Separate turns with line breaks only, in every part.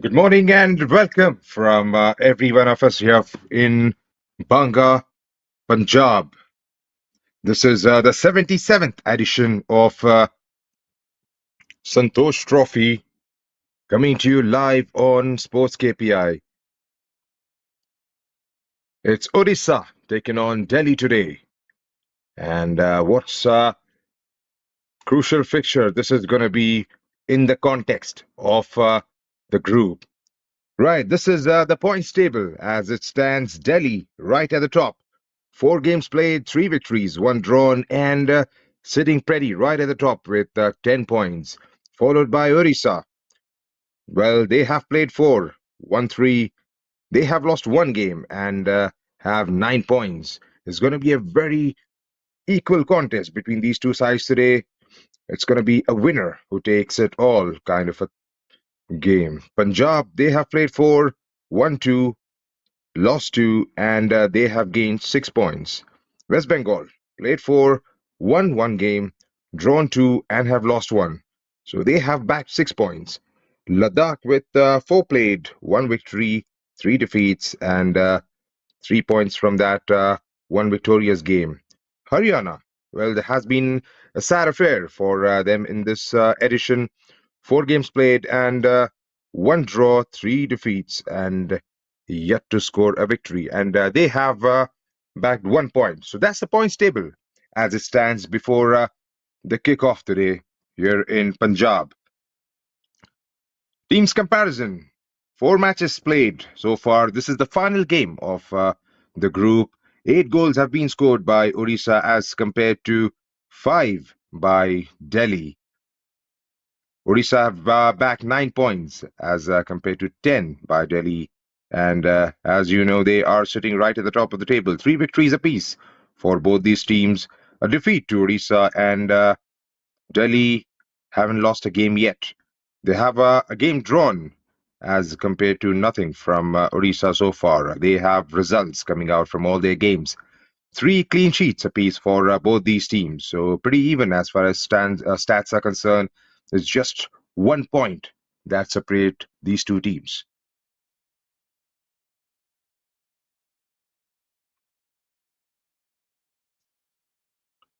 Good morning and welcome from every one of us here in Banga, Punjab. This is the 77th edition of Santosh Trophy coming to you live on Sports KPI. It's Odisha taking on Delhi today. And what's crucial fixture? This is going to be in the context of the group. Right, this is the points table as it stands. Delhi right at the top. 4 games played, 3 victories, 1 drawn, and sitting pretty right at the top with 10 points. Followed by Orissa. Well, they have played 4, 1 3. They have lost 1 game and have 9 points. It's going to be a very equal contest between these two sides today. It's going to be a winner who takes it all kind of a game. Punjab, they have played 4, 1 2, lost 2, and they have gained 6 points. West Bengal played 4, won 1 game, drawn 2, and have lost 1. So they have backed 6 points. Ladakh with 4 played, 1 victory, 3 defeats, and 3 points from that one victorious game. Haryana, well, there has been a sad affair for them in this edition. 4 games played and 1 draw, 3 defeats, and yet to score a victory. And they have bagged 1 point. So that's the points table as it stands before the kickoff today here in Punjab. Teams comparison. 4 matches played so far. This is the final game of the group. 8 goals have been scored by Odisha as compared to 5 by Delhi. Odisha have backed 9 points as compared to 10 by Delhi. And as you know, they are sitting right at the top of the table. 3 victories apiece for both these teams. A defeat to Odisha and Delhi haven't lost a game yet. They have a game drawn as compared to nothing from Odisha so far. They have results coming out from all their games. 3 clean sheets apiece for both these teams. So pretty even as far as stats are concerned. It's just 1 point that separate these two teams.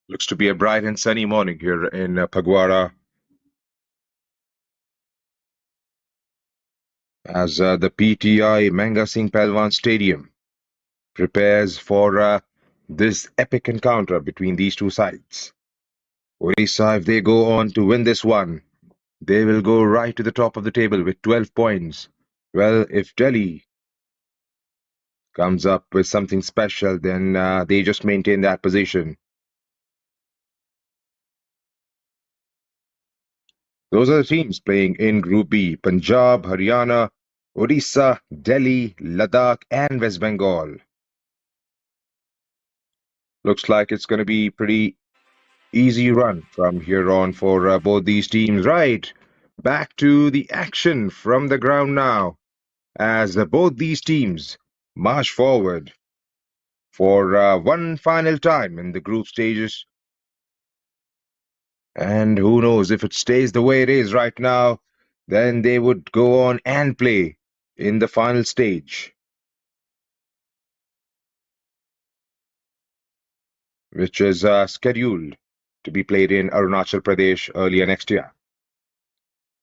Looks to be a bright and sunny morning here in Phagwara as the PTI Banga Phagwara Stadium prepares for this epic encounter between these two sides. Odisha, if they go on to win this one, they will go right to the top of the table with 12 points. Well, if Delhi comes up with something special, then they just maintain that position. Those are the teams playing in Group B: Punjab, Haryana, Odisha, Delhi, Ladakh, and West Bengal. Looks like it's going to be pretty easy run from here on for both these teams. Right, back to the action from the ground now as both these teams march forward for one final time in the group stages. And who knows, if it stays the way it is right now, then they would go on and play in the final stage, which is scheduled to be played in Arunachal Pradesh earlier next year.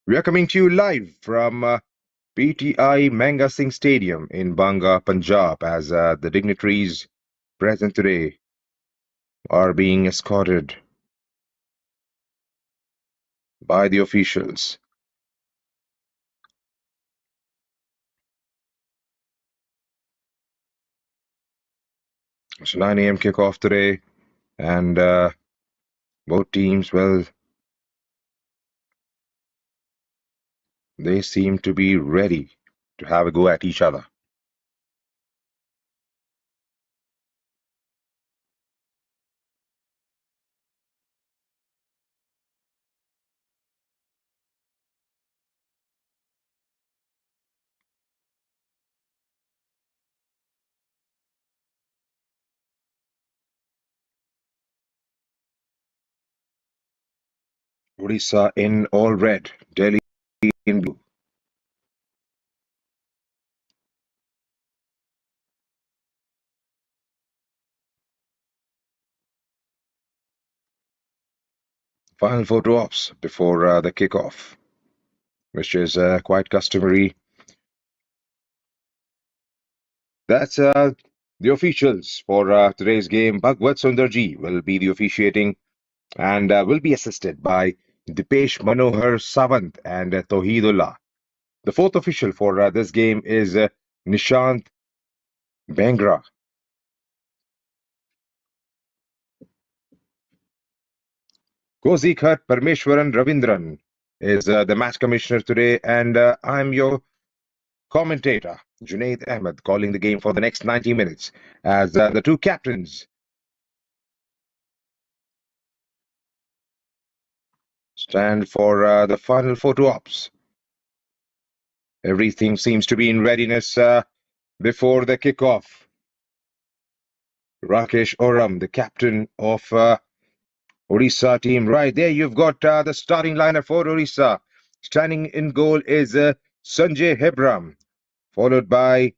We are coming to you live from PTI Banga Stadium in Banga, Punjab, as the dignitaries present today are being escorted by the officials. It's 9 a.m. kickoff today, and both teams, well, they seem to be ready to have a go at each other. Odisha in all red, Delhi in blue. Final photo ops before the kickoff, which is quite customary. That's the officials for today's game. Bhagwat Sundarji will be the officiating and will be assisted by Dipesh Manohar Sawant and Tohidullah. The fourth official for this game is Nishant Bangra. Kozikhat Parmeshwaran Ravindran is the match commissioner today, and I'm your commentator, Junaid Ahmed, calling the game for the next 90 minutes as the two captains stand for the final photo ops. Everything seems to be in readiness before the kickoff. Rakesh Oram, the captain of Odisha team. Right there, you've got the starting lineup for Odisha. Standing in goal is Sanjay Hebram, followed by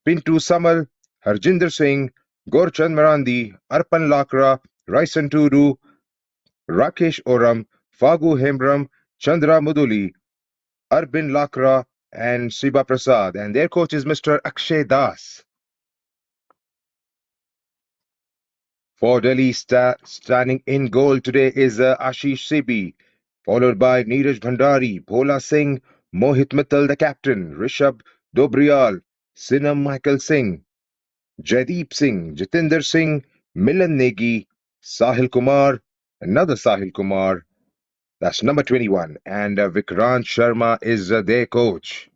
Pintu Samal, Harjinder Singh, Gorchand Marandi, Arpan Lakra, Raisan Tudu, Rakesh Oram, Fagu Hembram, Chandra Muduli, Arbin Lakra, and Siba Prasad. And their coach is Mr. Akshay Das. For Delhi, standing in goal today is Ashish Sibi, followed by Neeraj Bhandari, Bhola Singh, Mohit Mittal, the captain, Rishabh Dobriyal, Sinam Michael Singh, Jaideep Singh, Jitinder Singh, Milan Negi, Sahil Kumar, another Sahil Kumar, that's number 21, and Vikrant Sharma is their coach.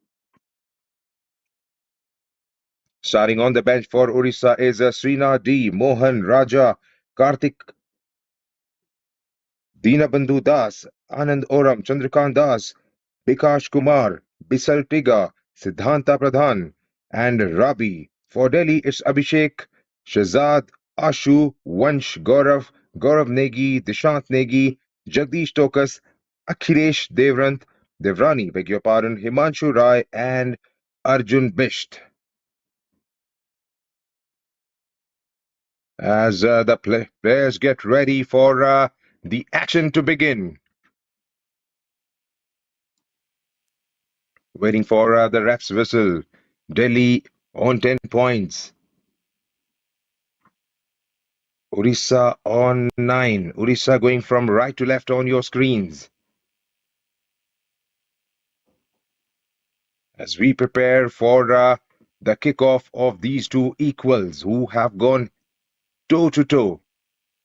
Starting on the bench for Odisha is Srinath D, Mohan Raja, Karthik Dinabandhu Das, Anand Oram, Chandrakant Das, Bikash Kumar, Bisal Tiga, Siddhanta Pradhan, and Rabi. For Delhi, it's Abhishek, Shahzad, Ashu, Vansh, Gaurav Negi, Dishant Negi, Jagdish Tokas, Akhilesh Devrani, beg your pardon, Himanshu Rai, and Arjun Bisht. As the players get ready for the action to begin. Waiting for the ref's whistle. Delhi on 10 points. Odisha on 9. Odisha going from right to left on your screens. As we prepare for the kickoff of these two equals who have gone toe to toe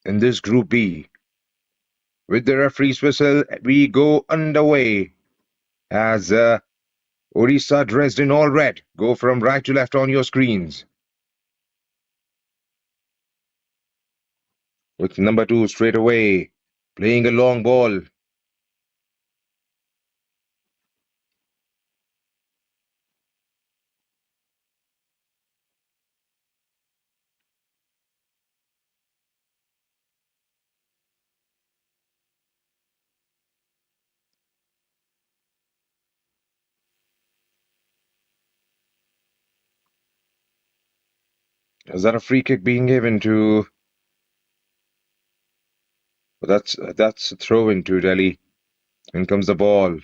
in this Group B. With the referee's whistle, we go underway as Odisha dressed in all red go from right to left on your screens. With number 2 straight away, playing a long ball. Is that a free kick being given to? That's a throw into Delhi. In comes the ball.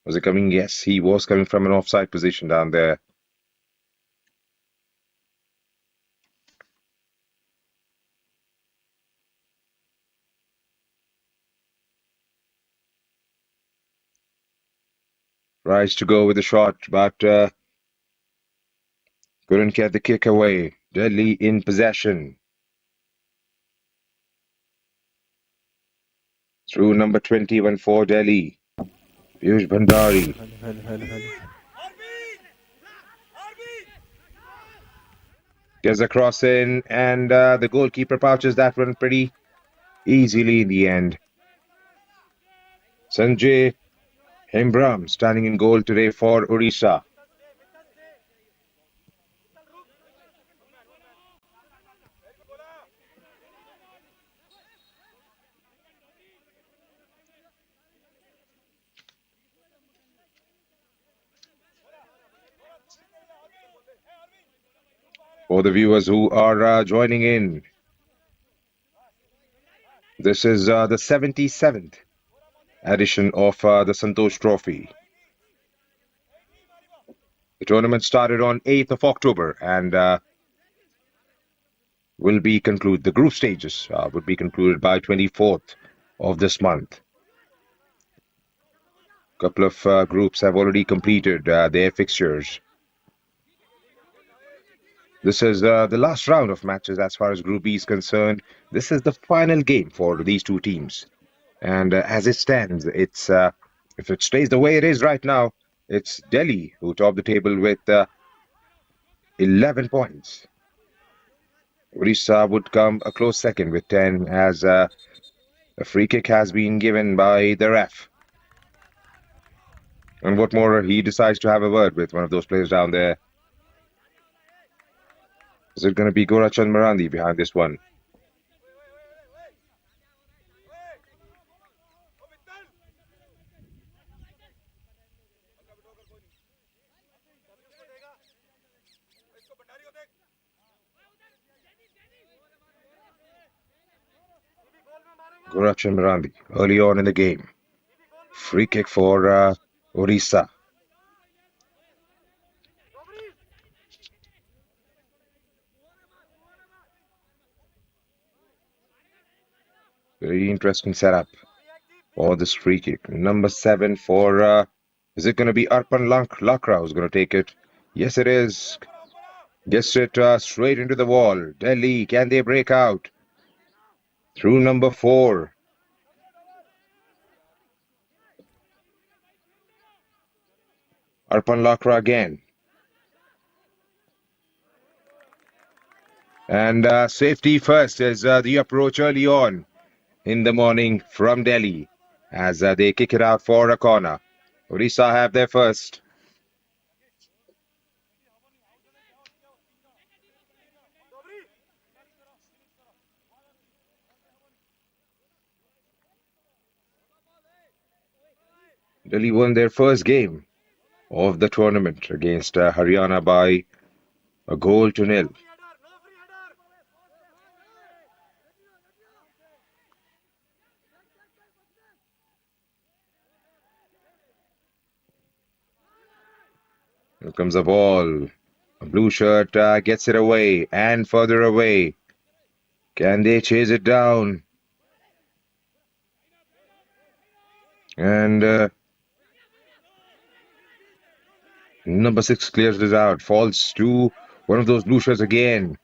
Was it coming? Yes, he was coming from an offside position down there. Tries to go with the shot, but couldn't get the kick away. Delhi in possession. Through number 21 for Delhi. Piyush Bhandari. Gets a cross in, and the goalkeeper pouches that one pretty easily in the end. Sanjay Hembram standing in goal today for Odisha. For the viewers who are joining in, this is the 77th edition of the Santosh Trophy. The tournament started on 8th of October and will be concluded. The group stages would be concluded by 24th of this month. A couple of groups have already completed their fixtures. This is the last round of matches as far as Group B is concerned. This is the final game for these two teams. And as it stands, it's if it stays the way it is right now, it's Delhi who top the table with 11 points. Odisha would come a close second with 10 as a free kick has been given by the ref. And what more, he decides to have a word with one of those players down there. Is it going to be Gorachand Marandi behind this one? Gorachand Marandi early on in the game. Free kick for Odisha. Very interesting setup for this free kick. Number 7 for, is it going to be Arpan Lakra who's going to take it? Yes, it is. Gets it straight into the wall. Delhi, can they break out? Through number 4. Arpan Lakra again. And safety first is the approach early on in the morning from Delhi as they kick it out for a corner. Odisha have their first. Delhi won their first game of the tournament against Haryana by a goal to nil. Here comes the ball. A blue shirt gets it away and further away. Can they chase it down? And number 6 clears this out. Falls to one of those blue shirts again.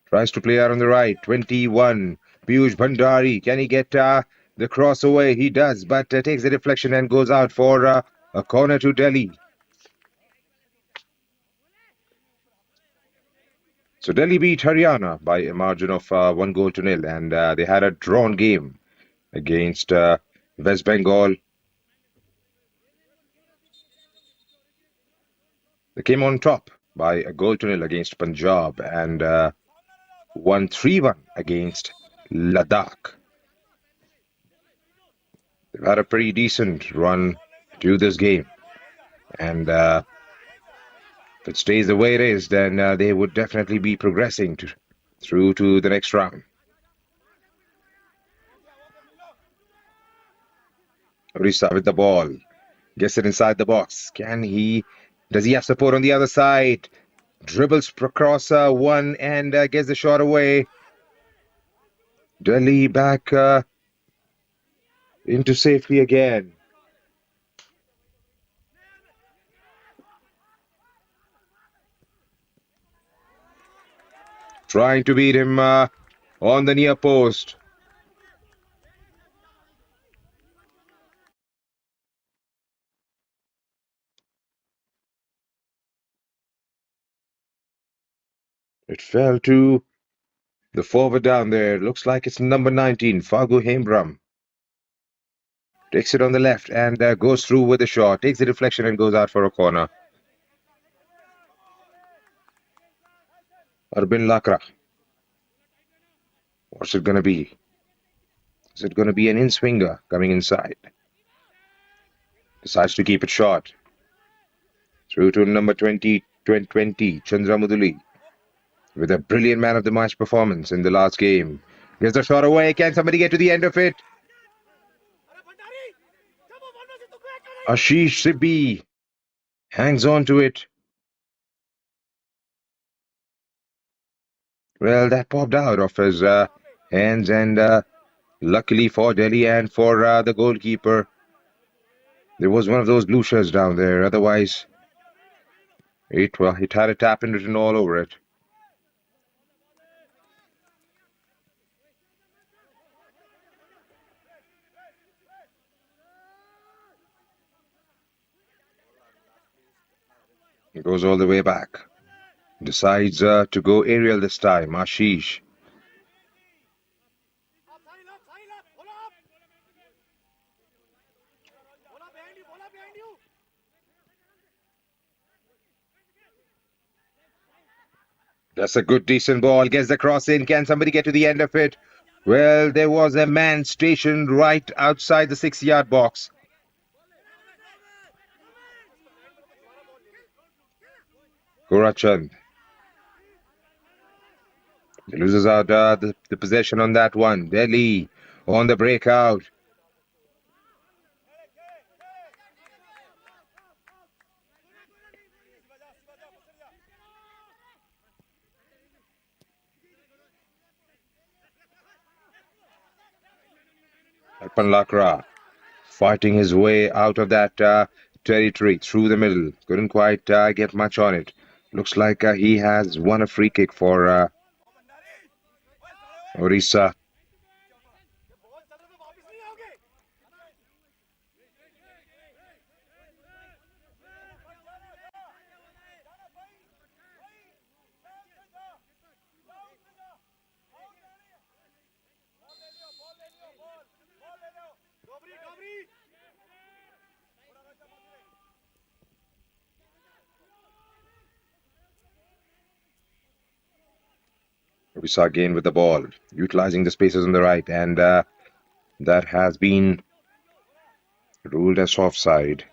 Tries to play out on the right. 21. Piyush Bhandari. Can he get the cross away? He does, but takes the deflection and goes out for a corner to Delhi. So Delhi beat Haryana by a margin of 1 goal to nil, and they had a drawn game against West Bengal. They came on top by a goal to nil against Punjab and won 3-1 against Ladakh. They've had a pretty decent run to this game, and if it stays the way it is, then they would definitely be progressing through to the next round. Odisha with the ball. Gets it inside the box. Does he have support on the other side? Dribbles across one and gets the shot away. Delhi back into safety again. Trying to beat him on the near post. It fell to the forward down there. Looks like it's number 19, Fagu Hembram. Takes it on the left and goes through with a shot. Takes the deflection and goes out for a corner. Arbin Lakra. What's it going to be? Is it going to be an in-swinger coming inside? Decides to keep it short. Through to number 22, 2020, Chandramudali, with a brilliant man of the match performance in the last game. Gets the shot away. Can somebody get to the end of it? Ashish Sibbi hangs on to it. Well, that popped out of his hands, and luckily for Delhi and for the goalkeeper, there was one of those blue shirts down there. Otherwise, it had a tap in written all over it. He goes all the way back. Decides to go aerial this time. Ashish. That's a good, decent ball. Gets the cross in. Can somebody get to the end of it? Well, there was a man stationed right outside the 6-yard box. Gorachand. He loses out the possession on that one. Delhi on the breakout. Arpan Lakra fighting his way out of that territory through the middle. Couldn't quite get much on it. Looks like he has won a free kick for Odisha. Odisha again with the ball, utilizing the spaces on the right, and that has been ruled as offside.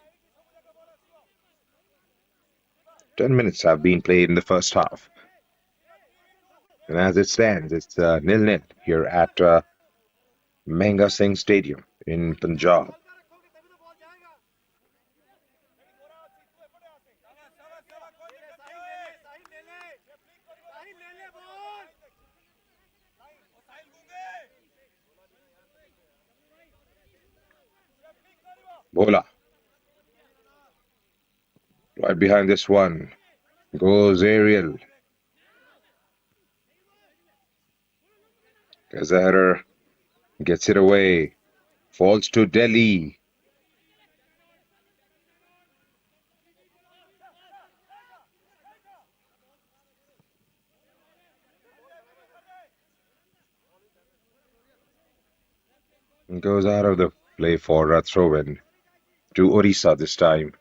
10 minutes have been played in the first half. And as it stands, it's 0-0 here at Banga Stadium in Punjab. Bola. Right behind this one goes Ariel. Gazahar gets it away. Falls to Delhi. Goes out of the play for a throw-in to Odisha this time.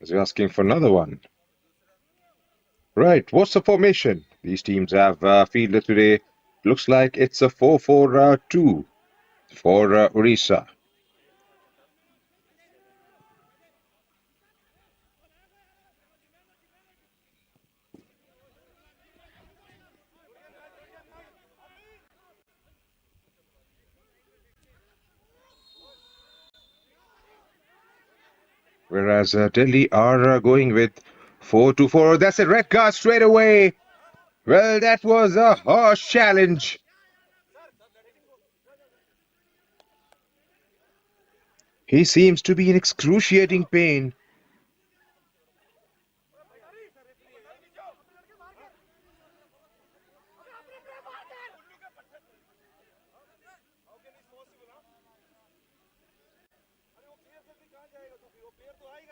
Is asking for another one. Right, what's the formation these teams have fielded today? Looks like it's a 4-4-2 for Odisha. Whereas Delhi are going with 4-2-4. That's a red card straight away. Well, that was a harsh challenge. He seems to be in excruciating pain.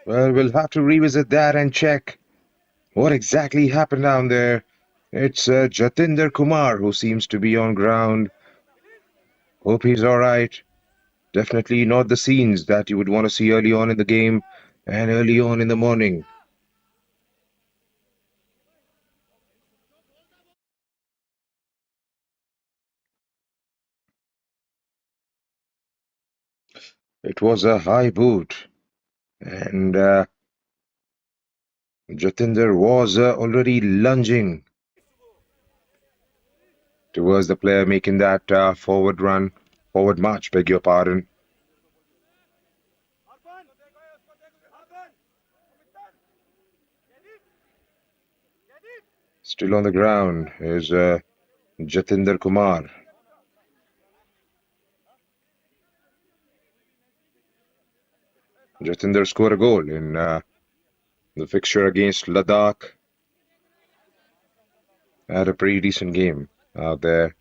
Well, we'll have to revisit that and check what exactly happened down there. It's Jatinder Kumar who seems to be on ground. Hope he's all right. Definitely not the scenes that you would want to see early on in the game and early on in the morning. It was a high boot, and Jatinder was already lunging towards the player making that forward march, beg your pardon. Still on the ground is Jatinder Kumar. Jatinder scored a goal in the fixture against Ladakh. Had a pretty decent game out there.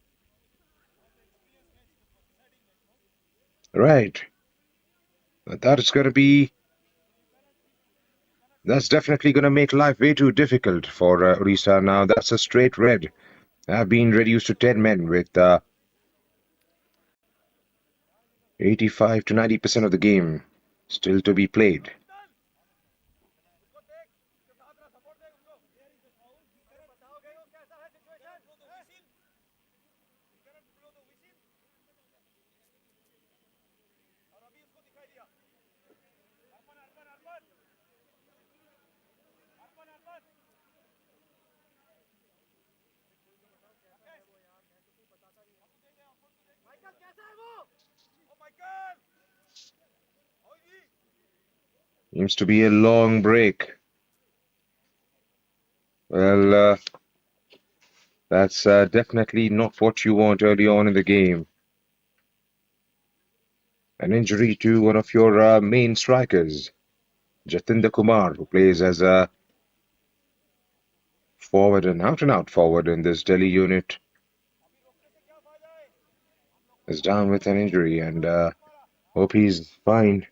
Right. That's going to be That's definitely going to make life way too difficult for Odisha now. That's a straight red. Have been reduced to 10 men with 85 to 90% of the game still to be played. Seems to be a long break. Well, that's definitely not what you want early on in the game. An injury to one of your main strikers, Jatinder Kumar, who plays as a forward and out forward in this Delhi unit, is down with an injury and hope he's fine.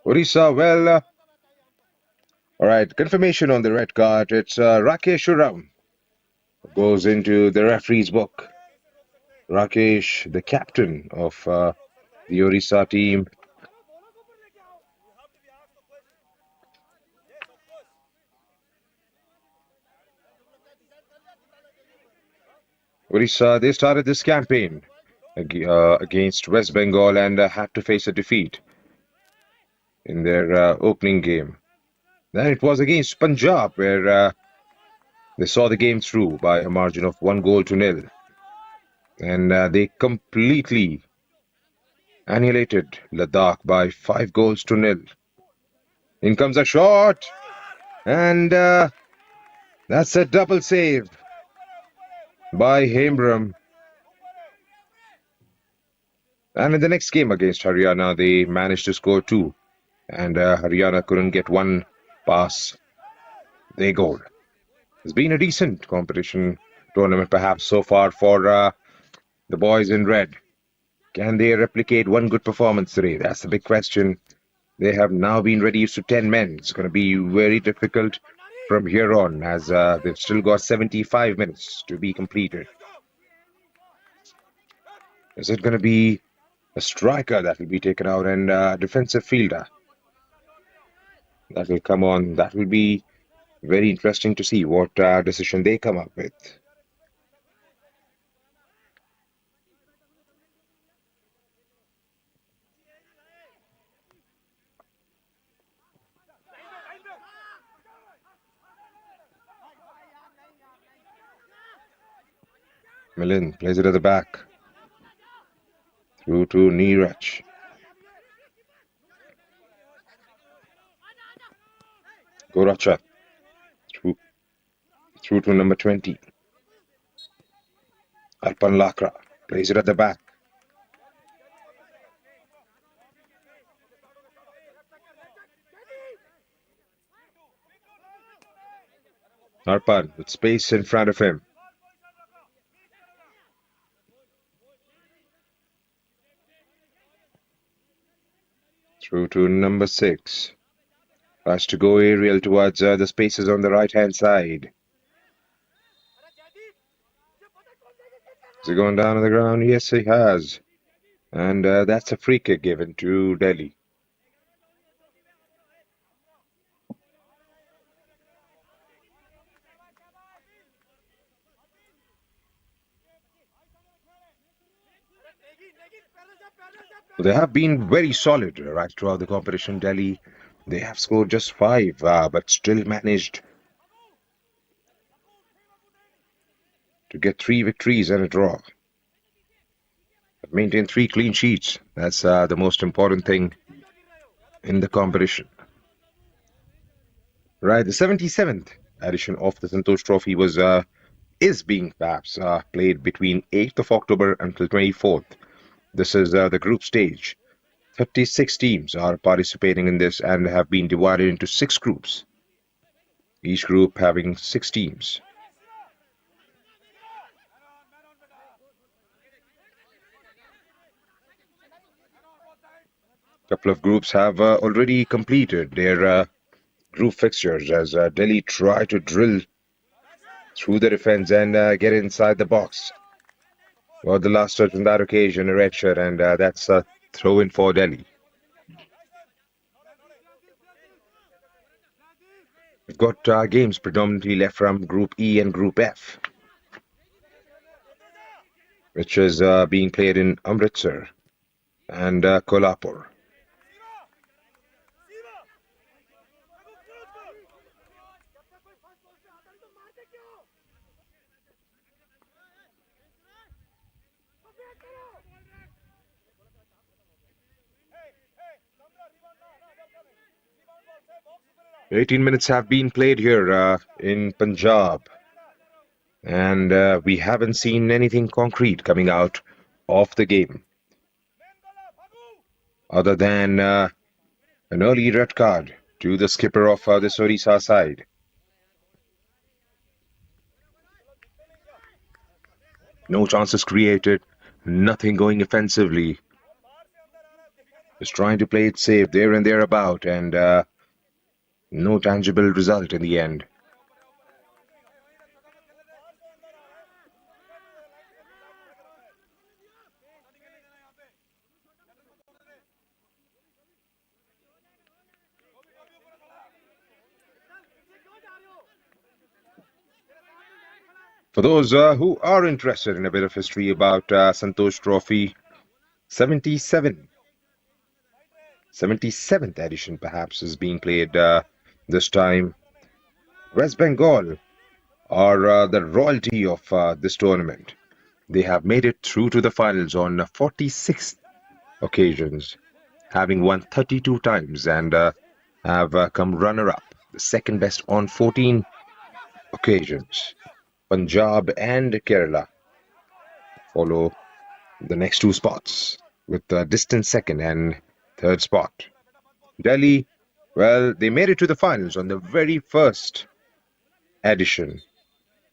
Odisha, well, all right, confirmation on the red card. It's Rakesh Uram who goes into the referee's book. Rakesh, the captain of the Odisha team. Odisha, they started this campaign against West Bengal and had to face a defeat in their opening game. Then it was against Punjab where they saw the game through by a margin of 1-0. And they completely annihilated Ladakh by 5-0. In comes a shot, and that's a double save by Hembram. And in the next game against Haryana, they managed to score 2, and Haryana couldn't get one pass their goal. It's been a decent competition tournament, perhaps so far for the boys in red. Can they replicate one good performance today? That's the big question. They have now been reduced to 10 men. It's going to be very difficult from here on, as they've still got 75 minutes to be completed. Is it going to be a striker that will be taken out and a defensive fielder that will come on? That will be very interesting to see what decision they come up with. Milind plays it at the back. Through to Neeraj. Goracha. Through to number 20. Arpan Lakra plays it at the back. Arpan with space in front of him. Through to number 6. Has to go aerial towards the spaces on the right-hand side. Has he gone down on the ground? Yes, he has. And that's a free kick given to Delhi. They have been very solid right throughout the competition. Delhi, they have scored just 5, but still managed to get 3 victories and a draw. But maintain 3 clean sheets. That's the most important thing in the competition. Right, the 77th edition of the Santosh Trophy is being perhaps played between 8th of October until 24th. This is the group stage. 36 teams are participating in this and have been divided into 6 groups, each group having 6 teams. A couple of groups have already completed their group fixtures as Delhi try to drill through the defense and get inside the box. Well, the last touch on that occasion, a red shirt, and that's a throw-in for Delhi. We've got games predominantly left from Group E and Group F, which is being played in Amritsar and Kolhapur. "18 minutes have been played here in Punjab, and we haven't seen anything concrete coming out of the game other than an early red card to the skipper of this Odisha side. No chances created, nothing going offensively. Just trying to play it safe there and thereabout, and no tangible result in the end. For those who are interested in a bit of history about Santosh Trophy, 77 77th edition perhaps is being played this time. West Bengal are the royalty of this tournament. They have made it through to the finals on 46 occasions, having won 32 times and have come runner-up, the second best on 14 occasions. Punjab and Kerala follow the next 2 spots with a distant second and third spot. Delhi, well, they made it to the finals on the very first edition,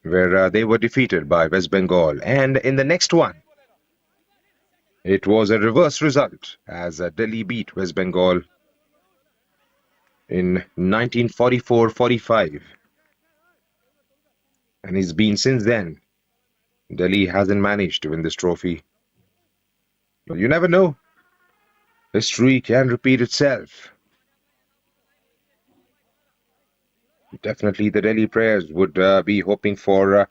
where they were defeated by West Bengal, and in the next one, it was a reverse result as Delhi beat West Bengal in 1944-45. And it's been since then. Delhi hasn't managed to win this trophy. But you never know. History can repeat itself. Definitely the Delhi players would be hoping for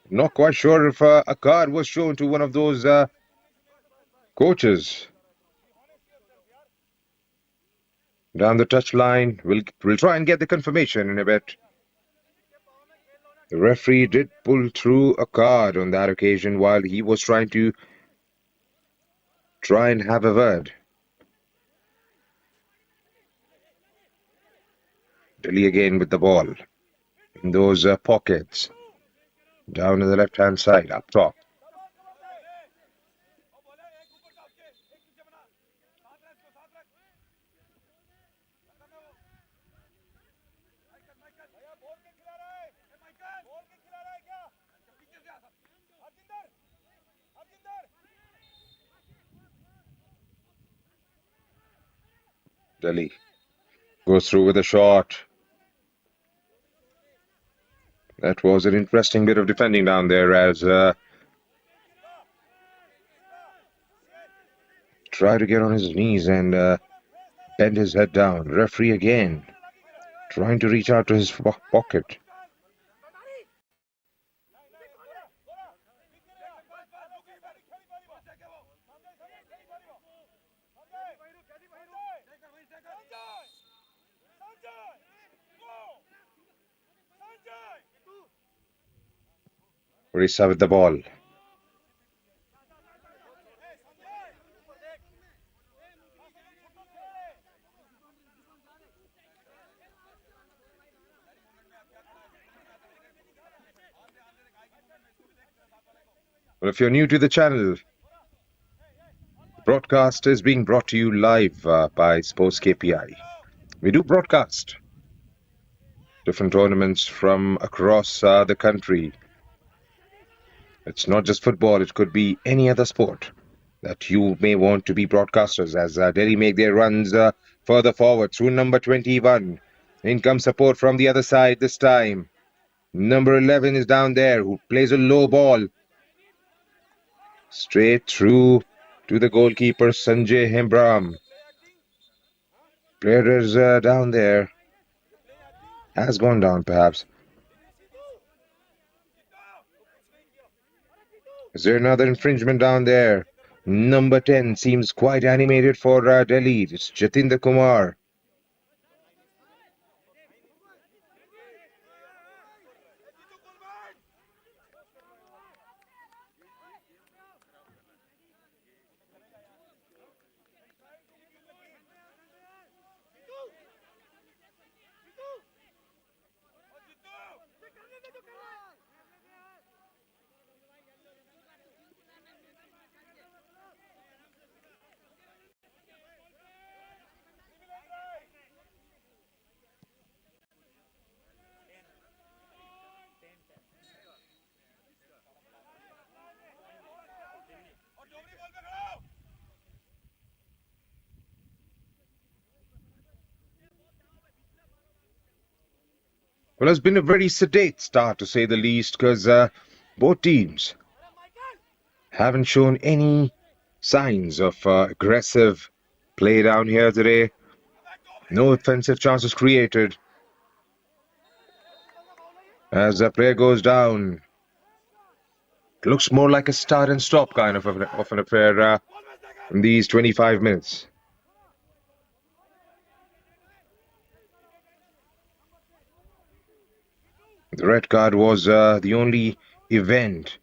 not quite sure if a card was shown to one of those coaches down the touchline. We'll try and get the confirmation in a bit. The referee did pull through a card on that occasion while he was trying and have a word. Delhi again with the ball in those pockets down on the left-hand side, up top. Delhi goes through with a shot. That was an interesting bit of defending down there as try to get on his knees and bent his head down. Referee again, trying to reach out to his pocket. Odisha with the ball. Well, if you're new to the channel, the broadcast is being brought to you live by Sports KPI. We do broadcast different tournaments from across the country. It's not just football, it could be any other sport that you may want to be broadcasters as Delhi make their runs further forward through number 21. Income support from the other side this time. Number 11 is down there who plays a low ball. Straight through to the goalkeeper Sanjay Hembram. Player is down there. Has gone down perhaps. Is there another infringement down there? Number 10 seems quite animated for Delhi. It's Jatinder Kumar. Well, it's been a very sedate start to say the least because both teams haven't shown any signs of aggressive play down here today. No offensive chances created. As the player goes down, it looks more like a start and stop kind of an affair in these 25 minutes. The red card was the only event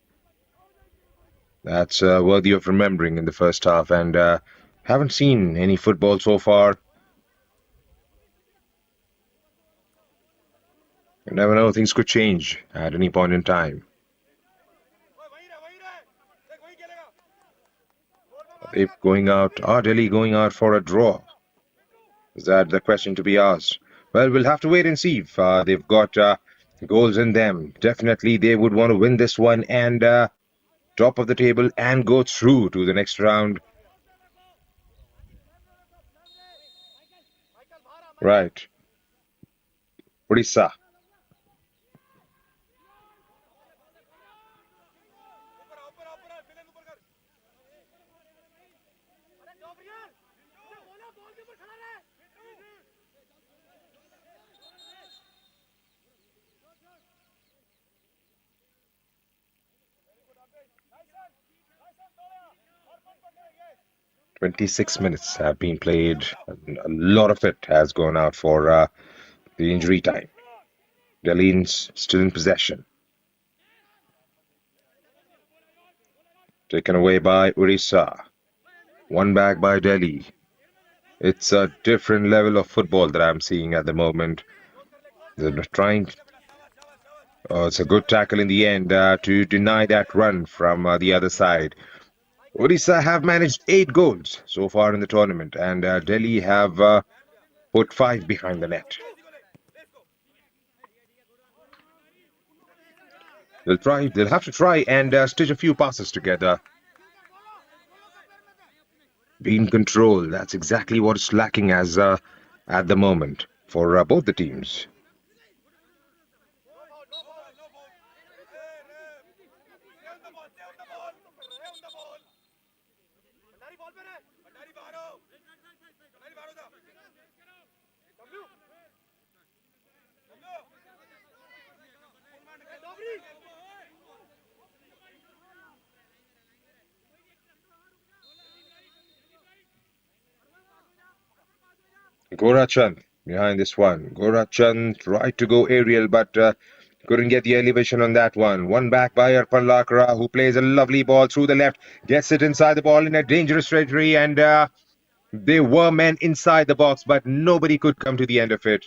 that's worthy of remembering in the first half, and haven't seen any football so far. You never know, things could change at any point in time. Are Delhi going out for a draw? Is that the question to be asked? Well, we'll have to wait and see if they've got goals in them. Definitely they would want to win this one and top of the table and go through to the next round. Right. Odisha. "26 minutes have been played, and a lot of it has gone out for the injury time. Delhi's still in possession. Taken away by Odisha. One back by Delhi. It's a different level of football that I'm seeing at the moment. They're trying. It's a good tackle in the end to deny that run from the other side. Odisha have managed 8 goals so far in the tournament, and Delhi have put 5 behind the net. They'll have to try and stitch a few passes together. Be in control. That's exactly what is lacking as at the moment for both the teams. Gorachand behind this one. Gorachand tried to go aerial, but couldn't get the elevation on that one. One back by Arpan Lakra, who plays a lovely ball through the left, gets it inside the ball in a dangerous territory, and there were men inside the box, but nobody could come to the end of it.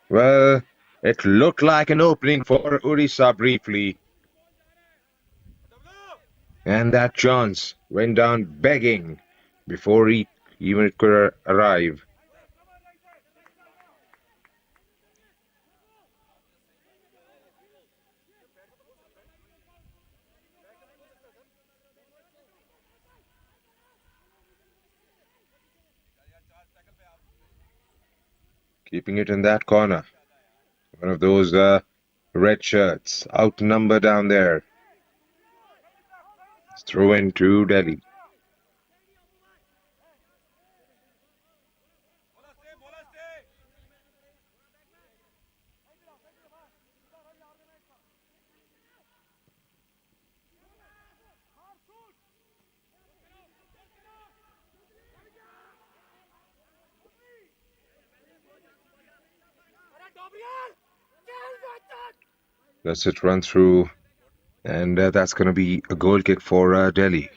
Well, it looked like an opening for Odisha briefly. And that chance went down begging before he even could arrive. Keeping it in that corner. One of those red shirts, outnumbered down there. Throw in to Delhi. That's it, run through, and that's going to be a goal kick for Delhi.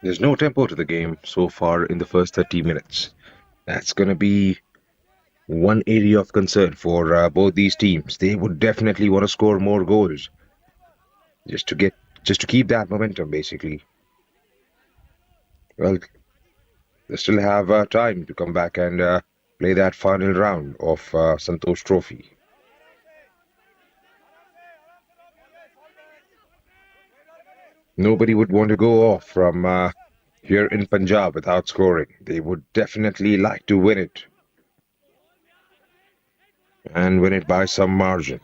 There's no tempo to the game so far in the first 30 minutes. That's going to be one area of concern for both these teams. They would definitely want to score more goals just to keep that momentum, basically. Well, they still have time to come back and play that final round of Santosh Trophy. Nobody would want to go off from here in Punjab without scoring. They would definitely like to win it and win it by some margin.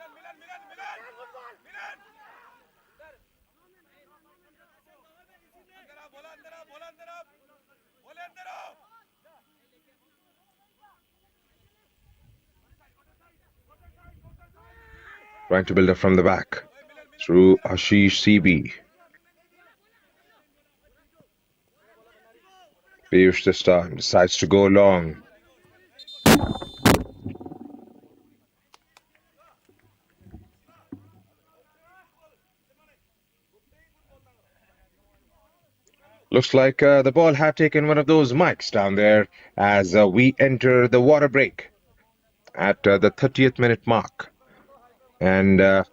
Trying to build up from the back through Ashish CB. Piyush this time decides to go long. Looks like the ball had taken one of those mics down there as we enter the water break at the 30th minute mark. And as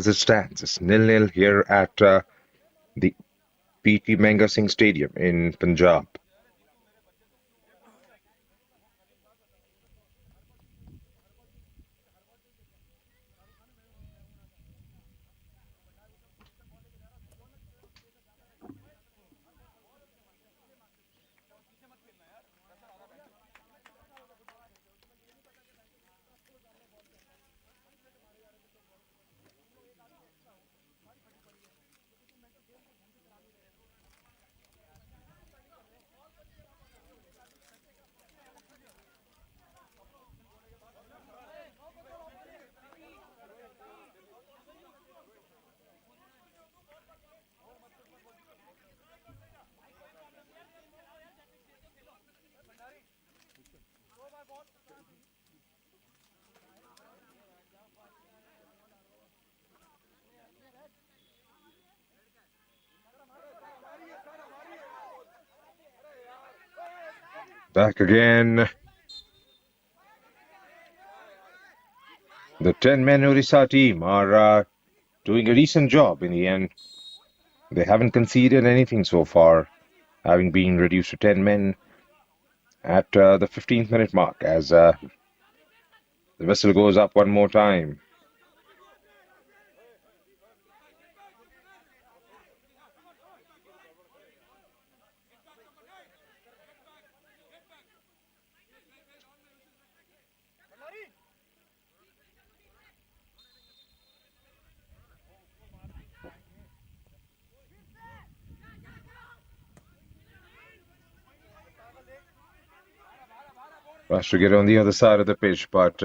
it stands, it's 0-0 here at the PT Banga Singh Stadium in Punjab. Back again. The 10-man Odisha team are doing a decent job in the end. They haven't conceded anything so far, having been reduced to 10 men at the 15th minute mark as the whistle goes up one more time. Rush to get on the other side of the pitch, but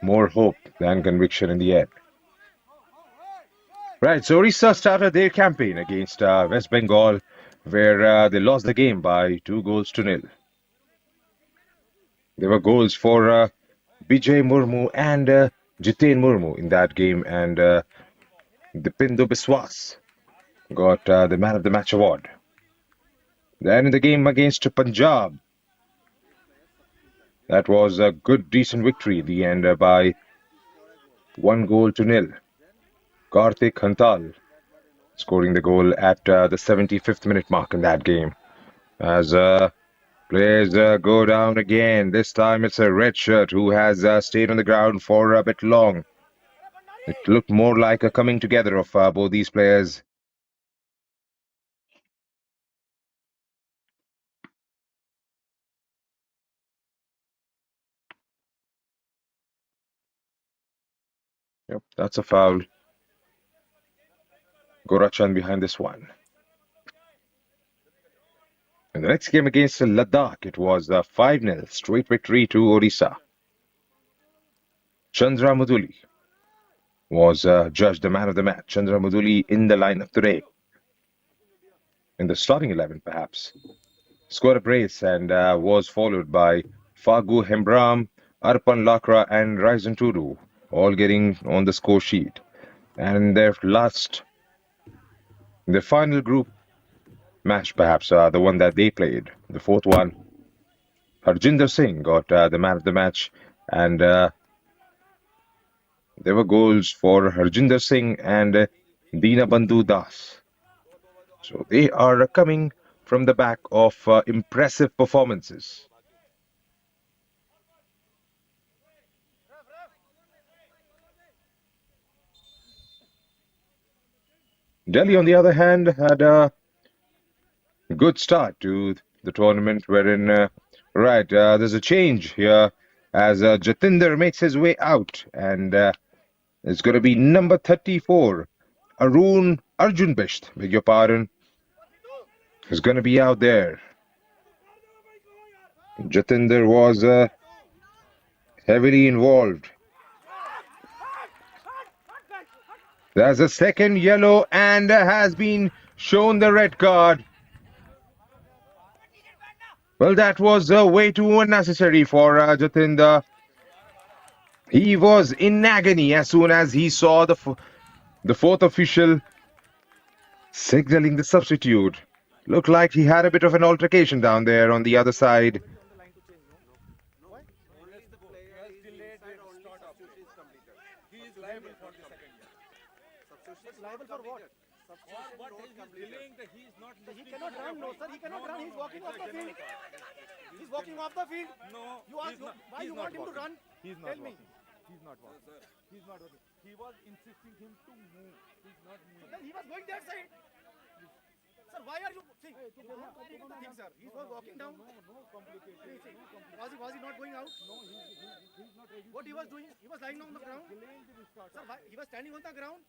more hope than conviction in the end. Right, so Odisha started their campaign against West Bengal, where they lost the game by 2 goals to 0. There were goals for Bijay Murmu and Jiten Murmu in that game, and Dipindo Biswas got the man of the match award. Then in the game against Punjab, that was a good, decent victory in the end by 1 goal to 0. Karthik Hantal scoring the goal at the 75th minute mark in that game. As players go down again, this time it's a red shirt who has stayed on the ground for a bit long. It looked more like a coming together of both these players. Yep, that's a foul. Gorachan behind this one. In the next game against Ladakh, it was a 5-0 straight victory to Odisha. Chandra Muduli was judged the man of the match. Chandra Muduli in the lineup today. In the starting 11, perhaps. Scored a brace and was followed by Fagu Hembram, Arpan Lakra, and Raisen Tudu, all getting on the score sheet. And their final group match, perhaps the one that they played, the fourth one, Harjinder Singh got the man of the match, and there were goals for Harjinder Singh and Dinabandhu Das. So they are coming from the back of impressive performances. Delhi, on the other hand, had a good start to the tournament, wherein, there's a change here as Jatinder makes his way out, and it's going to be number 34, Arun Arjunbisht, beg your pardon, is going to be out there. Jatinder was heavily involved. There's a second yellow and has been shown the red card. Well, that was way too unnecessary for Jatinder. He was in agony as soon as he saw the fourth official signaling the substitute. Looked like he had a bit of an altercation down there on the other side.
Liable for what? What is delaying that he is not? He cannot run. No, sir. He cannot run. He's walking off the field. He's walking off the field. No. You ask why you want him to run? He's not. Tell me. He's not walking. He's not walking. He was insisting him to move. He's not moving. Then he was going that side. Sir, why are you? See, you cannot complicate the thing, sir. He was walking down. No complication. Was he not going out? No, he's not ready. What he was doing? He was lying on the ground. Sir, why? He was standing on the ground.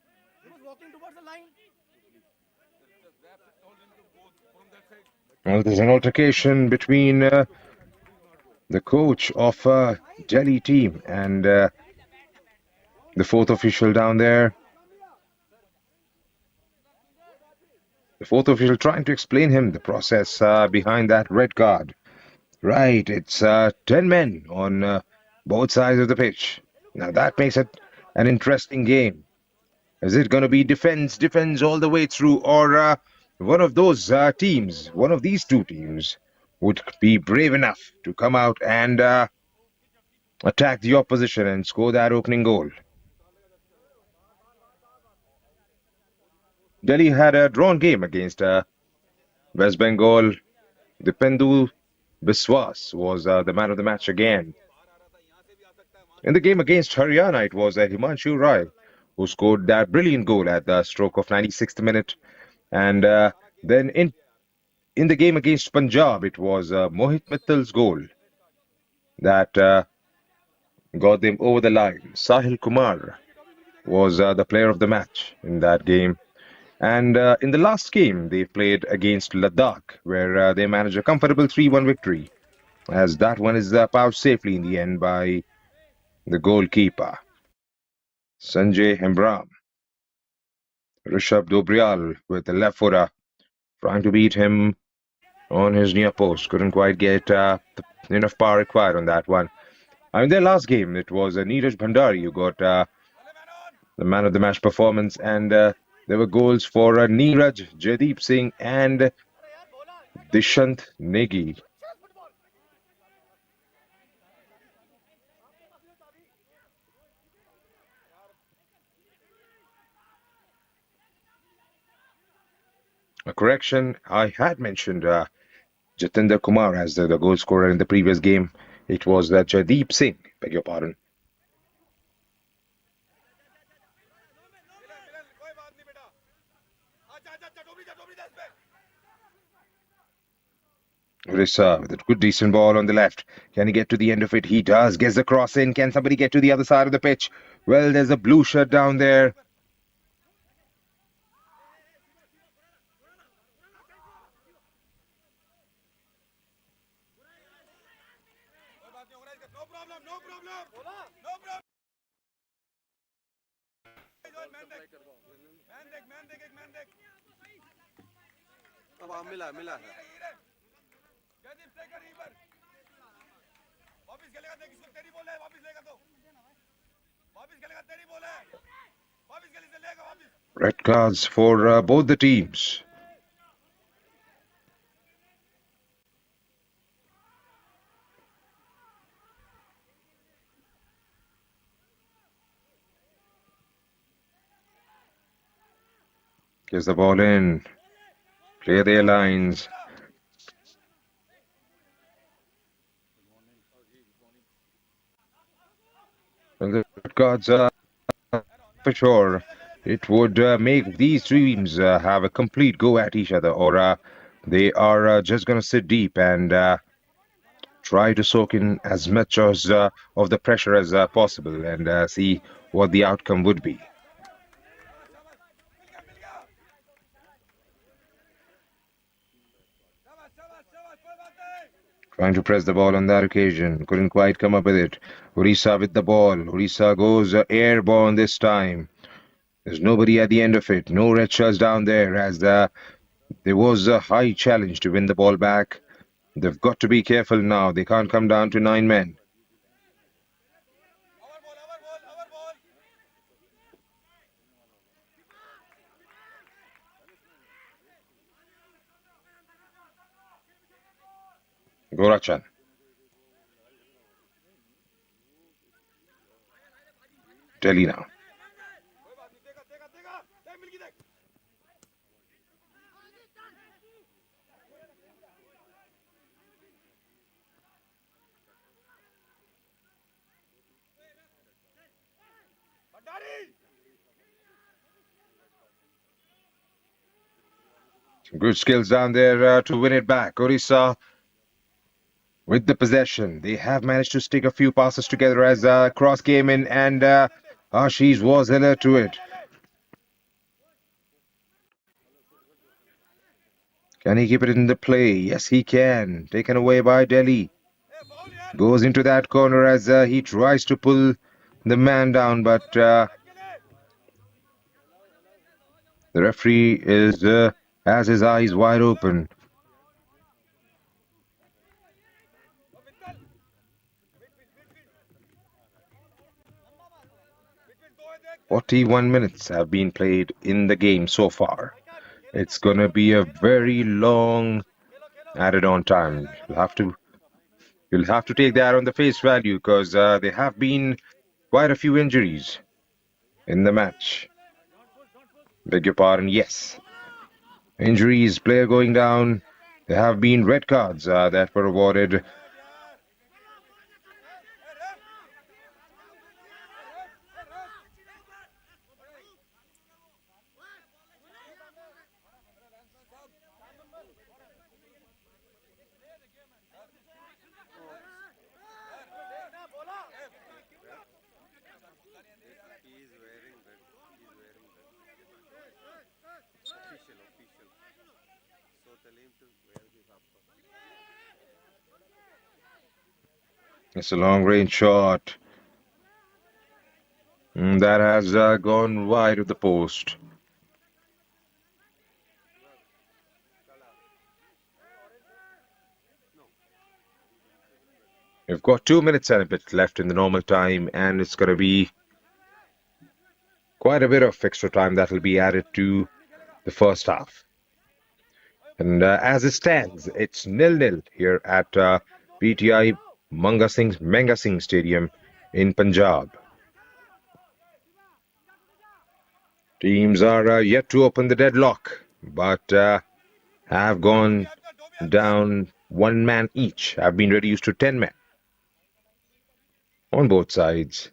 He was walking towards the line.
Well, there's an altercation between the coach of Delhi team and the fourth official down there. The fourth official trying to explain him the process behind that red card. Right, it's 10 men on both sides of the pitch. Now that makes it an interesting game. Is it going to be defense all the way through, or one of those teams, one of these two teams, would be brave enough to come out and attack the opposition and score that opening goal? Delhi had a drawn game against West Bengal. Dipendu Biswas was the man of the match again. In the game against Haryana, it was Himanshu Rai who scored that brilliant goal at the stroke of 96th minute. And then in the game against Punjab, it was Mohit Mittal's goal that got them over the line. Sahil Kumar was the player of the match in that game. And in the last game, they played against Ladakh, where they managed a comfortable 3-1 victory. as that one is pouched safely in the end by the goalkeeper, Sanjay Hembram. Rishabh Dobrial with the left footer, trying to beat him on his near post. Couldn't quite get enough power required on that one. I mean, their last game, it was Neeraj Bhandari who got the man of the match performance, and there were goals for Neeraj, Jaideep Singh, and Dishant Negi. A correction, I had mentioned Jatinder Kumar as the goal scorer in the previous game. It was Jaideep Singh, beg your pardon. Odisha with a good decent ball on the left. Can he get to the end of it? He does. Gets the cross in. Can somebody get to the other side of the pitch? Well, there's a blue shirt down there.
मिला मिला
Red cards for both the teams. Gets the ball in. Clear their lines. And the red cards are for sure. It would make these teams have a complete go at each other, or they are just going to sit deep and try to soak in as much as of the pressure as possible and see what the outcome would be. Trying to press the ball on that occasion, couldn't quite come up with it. Odisha with the ball. Odisha goes airborne this time. There's nobody at the end of it. No red shirts down there, as there was a high challenge to win the ball back. They've got to be careful now. They can't come down to 9 men. Gorachan. Delhi now. Some good skills down there to win it back. Odisha with the possession. They have managed to stick a few passes together as cross came in, and Ashish was alert to it. Can he keep it in the play? Yes, he can. Taken away by Delhi. Goes into that corner as he tries to pull the man down, but the referee has his eyes wide open. 41 minutes have been played in the game so far. It's gonna be a very long added on time. You'll have to take that on the face value because there have been quite a few injuries in the match. Beg your pardon, yes. Injuries, player going down. There have been red cards that were awarded. It's a long range shot. That has gone wide of the post. We've got 2 minutes and a bit left in the normal time, and it's going to be quite a bit of extra time that will be added to the first half. And as it stands, it's 0-0 here at PTI Manga Singh Stadium in Punjab. Teams are yet to open the deadlock, but have gone down one man each, have been reduced to 10 men on both sides.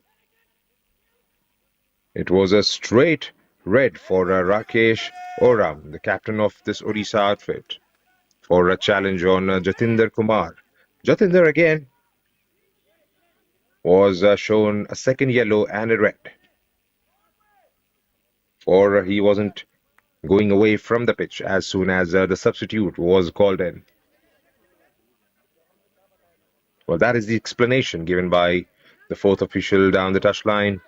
It was a straight red for Rakesh Oram, the captain of this Odisha outfit, for a challenge on Jatinder Kumar. Jatinder again was shown a second yellow and a red, for he wasn't going away from the pitch as soon as the substitute was called in. Well, that is the explanation given by the fourth official down the touchline.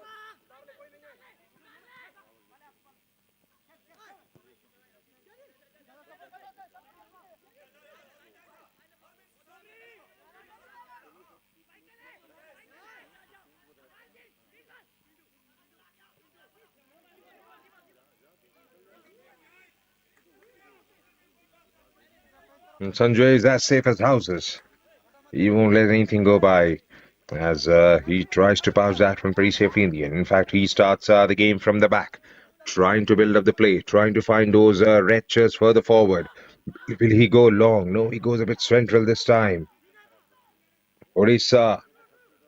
And Sanjay is as safe as houses. He won't let anything go by, as he tries to pass that one pretty safely in the end. In fact, he starts the game from the back, trying to build up the play, trying to find those red shirts further forward. Will he go long? No, he goes a bit central this time. Odisha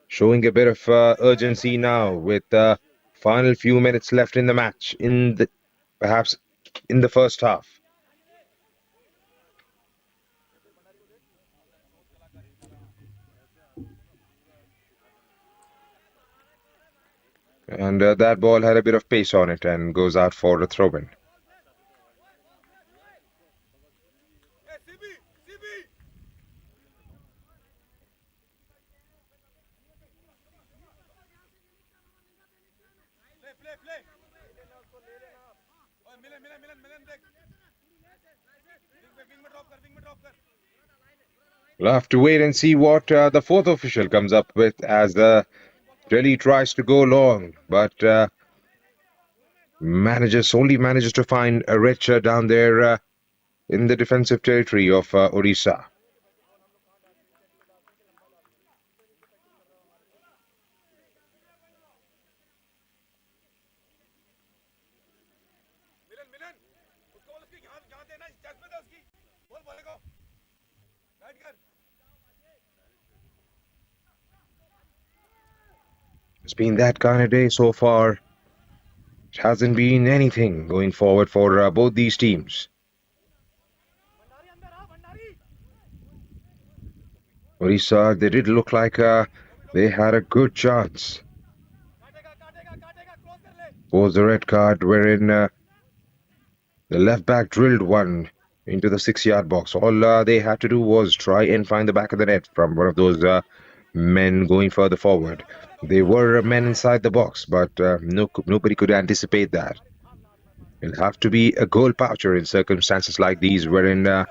showing a bit of urgency now with the final few minutes left in the match, perhaps in the first half. And that ball had a bit of pace on it and goes out for a throw-in. We'll have to wait and see what the fourth official comes up with as Delhi tries to go long, but only manages to find a red shirt down there in the defensive territory of Odisha. It's been that kind of day so far. It hasn't been anything going forward for both these teams. Odisha, they did look like they had a good chance. Was the red card wherein the left back drilled one into the 6-yard box. All they had to do was try and find the back of the net from one of those men going further forward. They were men inside the box, but nobody could anticipate that. It'll have to be a goal poucher in circumstances like these, wherein well,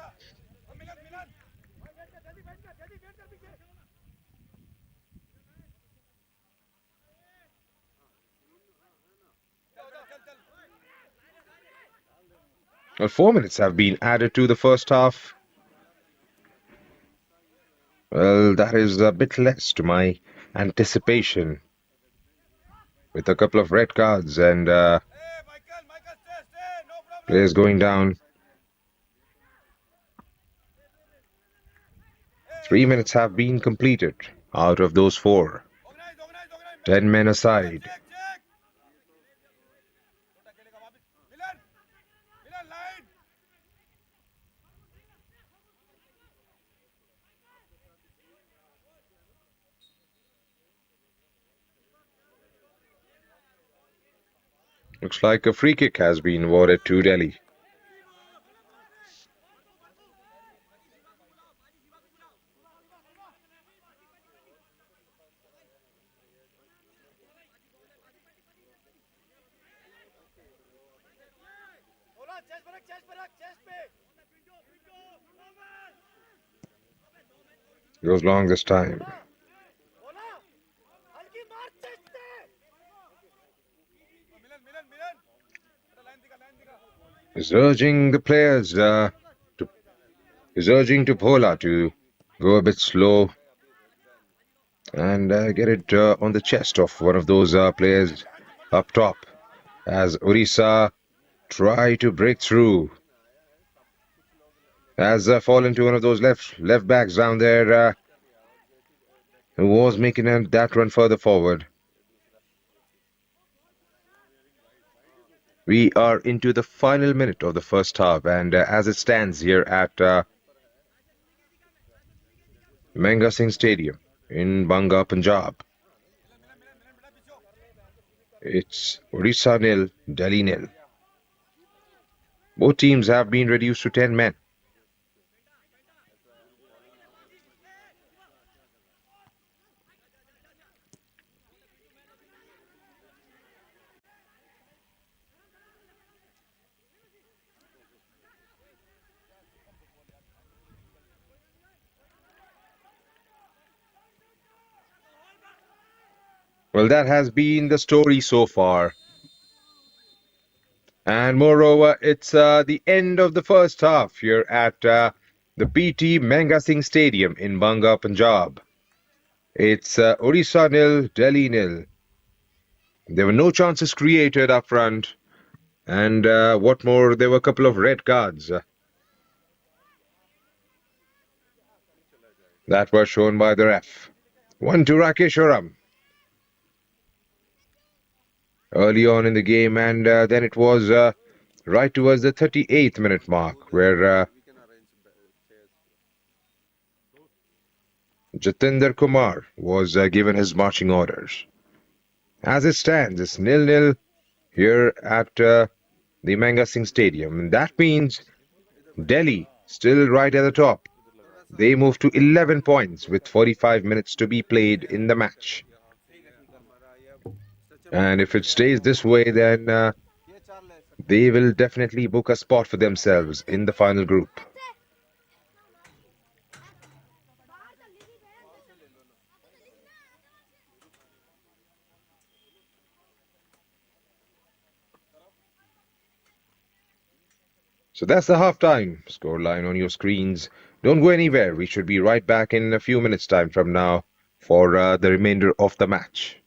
4 minutes have been added to the first half. Well, that is a bit less to my anticipation. With a couple of red cards and players going down. 3 minutes have been completed out of those 4. 10 men aside. Looks like a free kick has been awarded to Delhi. Goes long this time. Is urging the players to is urging to Bhola to go a bit slow and get it on the chest of one of those players up top as Odisha try to break through. Has fallen to one of those left backs down there who was making that run further forward. We are into the final minute of the first half, and as it stands here at Banga Stadium in Banga, Punjab, it's Odisha nil, Delhi nil. Both teams have been reduced to 10 men. Well, that has been the story so far. And moreover, it's the end of the first half here at the PT Manga Singh Stadium in Banga, Punjab. It's Odisha nil, Delhi nil. There were no chances created up front. And what more, there were a couple of red cards that were shown by the ref. One to Rakeswaram early on in the game, and then it was right towards the 38th minute mark where Jatinder Kumar was given his marching orders. As it stands, it's 0-0 here at the Manga Singh Stadium. And that means Delhi still right at the top. They move to 11 points with 45 minutes to be played in the match. And if it stays this way, then they will definitely book a spot for themselves in the final group. So that's the halftime scoreline on your screens. Don't go anywhere. We should be right back in a few minutes' time from now for the remainder of the match.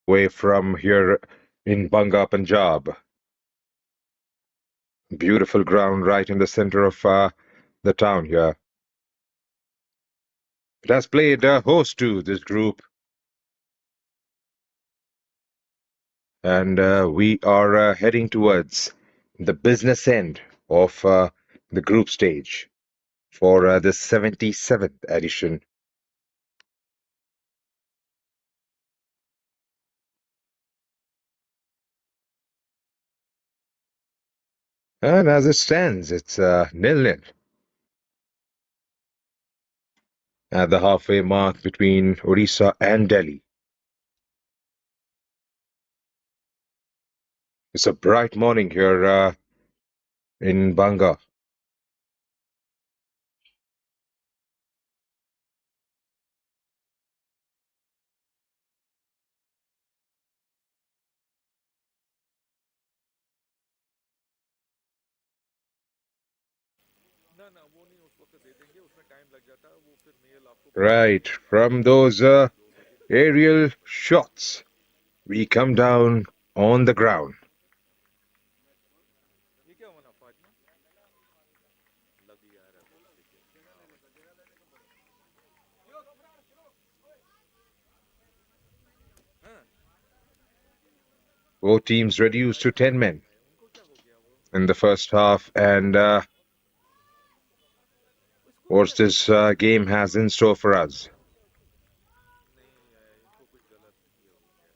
away from here in Banga, Punjab. Beautiful ground right in the center of the town here. It has played host to this group, and we are heading towards the business end of the group stage for the 77th edition. And as it stands, it's 0-0 at the halfway mark between Odisha and Delhi. It's a bright morning here in Banga.
ना ना वो नहीं उस वक्त दे देंगे उसमें time लग जाता है वो फिर मेल आपको
Right, from those aerial shots, we come down on the ground.
ये क्या होना फाजमा लगी यार हाँ
Both teams reduced to 10 men
उनको क्या हो गया वो
in the first half, and
इसको
what
क्या
this game has in store for us.
नहीं है इनको कुछ गलत ये हो गया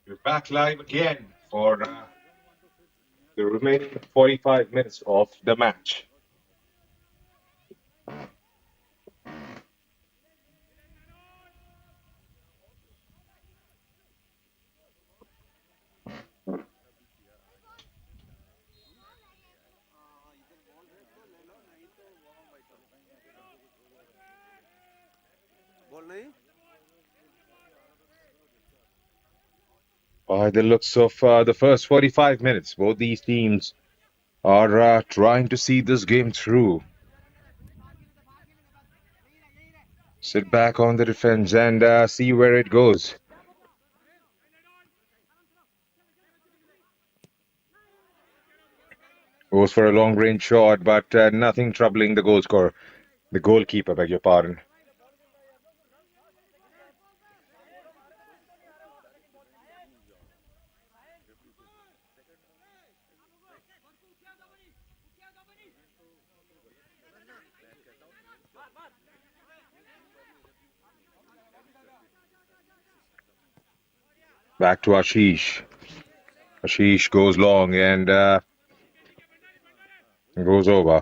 We're back live again for the remaining 45 minutes of the match.
बोल नहीं
By the looks of the first 45 minutes, both these teams are trying to see this game through. Sit back on the defense and see where it goes. Goes for a long range shot, but nothing troubling the goal scorer. The goalkeeper, beg your pardon. Back to Ashish. Ashish goes long and goes over.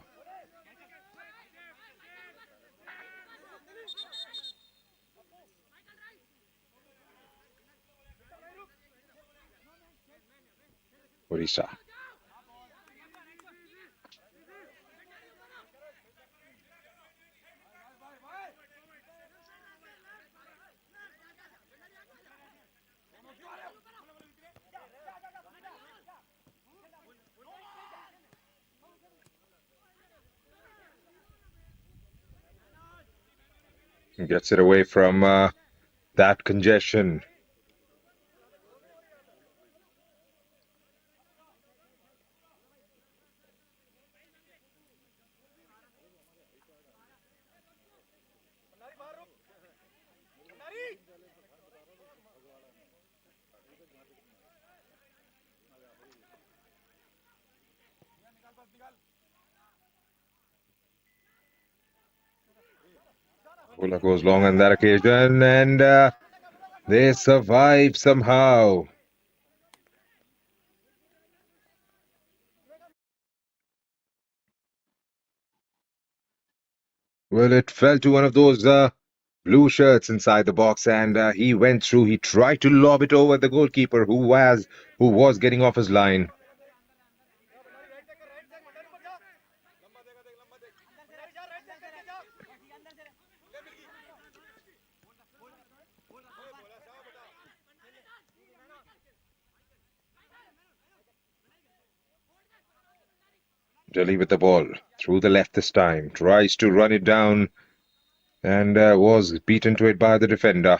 Odisha. Gets it away from that congestion. Bowler goes long on that occasion, and they survive somehow. Well, it fell to one of those blue shirts inside the box, and he went through. He tried to lob it over the goalkeeper, who was getting off his line. Delhi with the ball through the left this time, tries to run it down, and was beaten to it by the defender.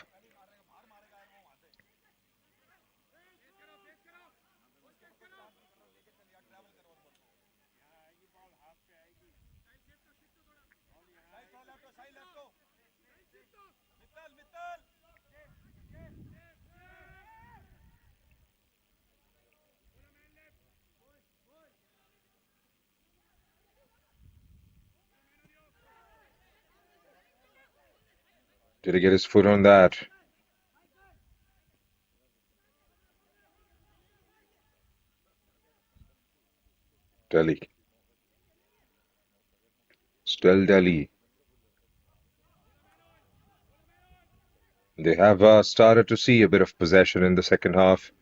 Did he get his foot on that? Delhi. Still Delhi. They have started to see a bit of possession in the second half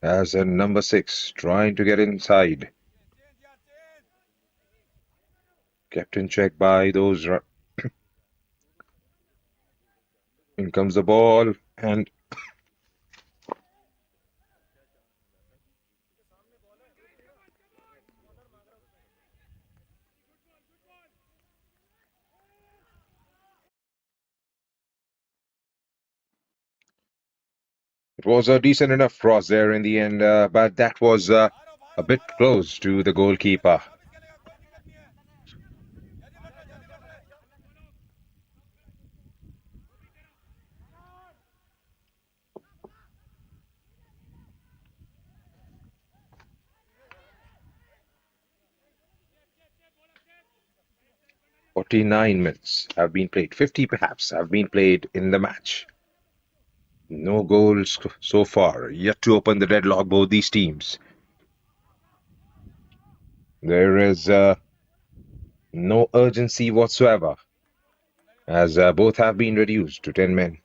as number 6 trying to get inside. Kept in check by those. In comes the ball, and 'It was a decent enough cross there in the end, but that was a bit close to the goalkeeper. 49 minutes have been played, 50 perhaps have been played in the match. No goals so far, yet to open the deadlock both these teams. There is no urgency whatsoever, as both have been reduced to 10 men.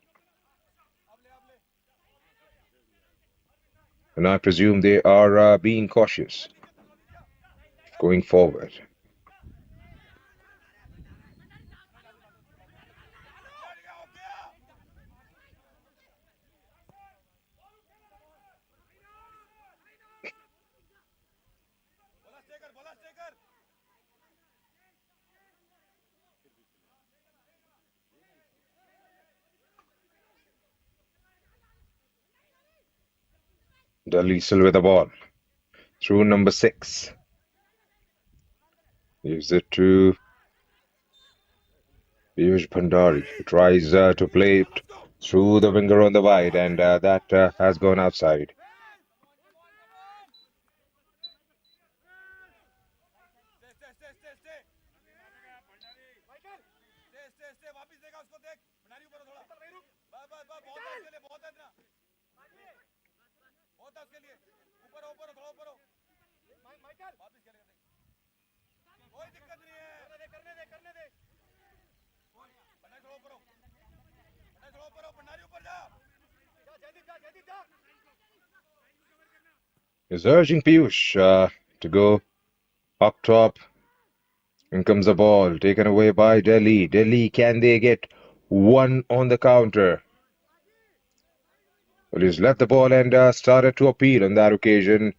And I presume they are being cautious going forward. Delhi still with the ball. Through number 6. Gives it to Piyush Bhandari, who tries to play it through the winger on the wide, and that has gone outside. Is urging Piyush to go up top. In comes the ball, taken away by Delhi. Delhi, can they get one on the counter? Well, he's left the ball and started to appeal on that occasion.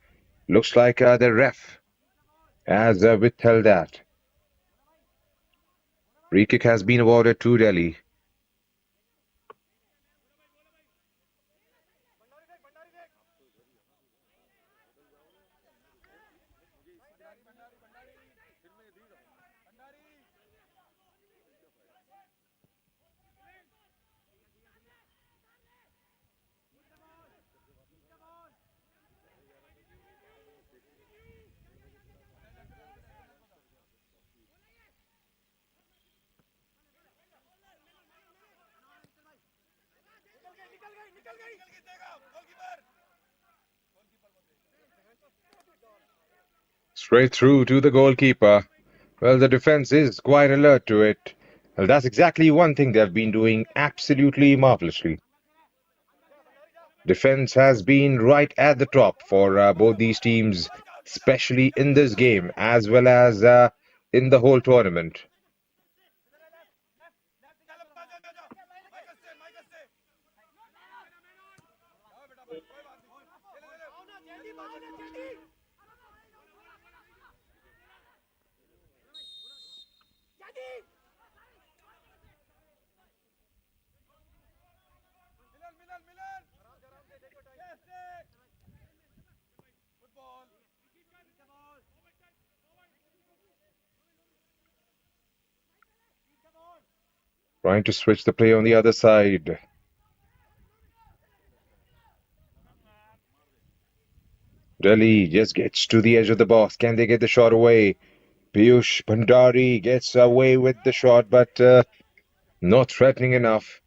Looks like the ref has withheld that. Free kick has been awarded to Delhi. Straight through to the goalkeeper. Well, the defense is quite alert to it. Well, that's exactly one thing they've been doing absolutely marvelously. Defense has been right at the top for both these teams, especially in this game as well as in the whole tournament. Trying to switch the play on the other side. Delhi just gets to the edge of the box. Can they get the shot away? Piyush Bhandari gets away with the shot, but not threatening enough.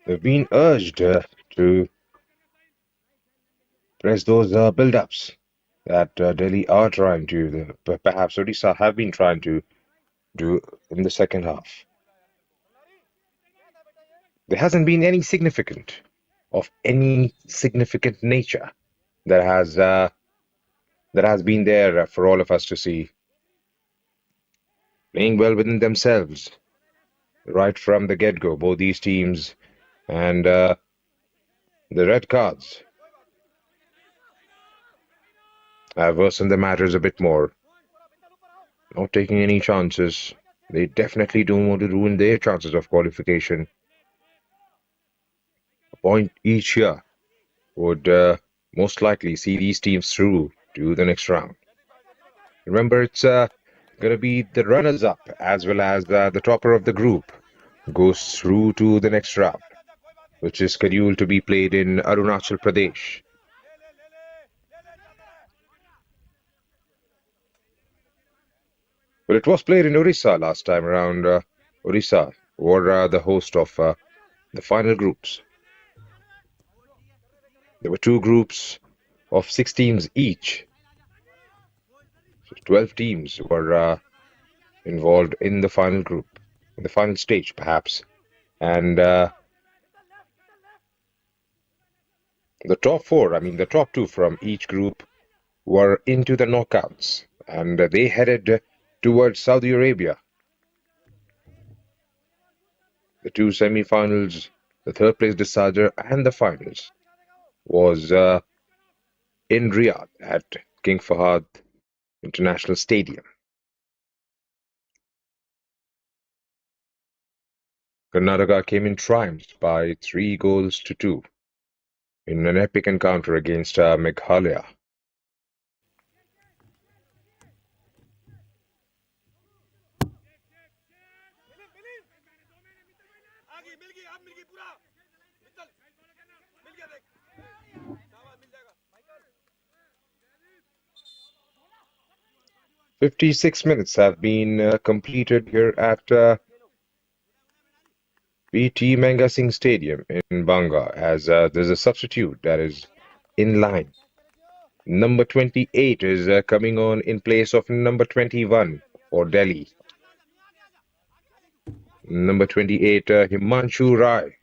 They've been urged to press those build-ups that Delhi are trying to, perhaps Odisha have been trying to do in the second half. There hasn't been any significant of any significant nature that has been there for all of us to see. Playing well within themselves right from the get-go, both these teams, and the red cards have worsened the matters a bit more. Not taking any chances. They definitely don't want to ruin their chances of qualification. A point each here would most likely see these teams through to the next round. Remember, it's going to be the runners-up as well as the topper of the group goes through to the next round, which is scheduled to be played in Arunachal Pradesh. Well, it was played in Odisha last time around. Odisha were the host of the final groups. There were two groups of 6 teams each. So 12 teams were involved in the final group, in the final stage, perhaps. And the top 4, I mean, the top 2 from each group were into the knockouts. And they headed towards Saudi Arabia. The 2 semi-finals, the third place decider, and the finals was in Riyadh at King Fahad International Stadium. Karnataka came in triumph by 3 goals to 2 in an epic encounter against Meghalaya.
आ गई मिल गई अब मिल गई पूरा मित्तल मिल गया देख शाबाश मिल जाएगा
56 minutes have been completed here at PT Manga Singh Stadium in Banga as there's a substitute that is in line. Number 28 is coming on in place of number 21 for Delhi. Number 28, Himanshu Rai.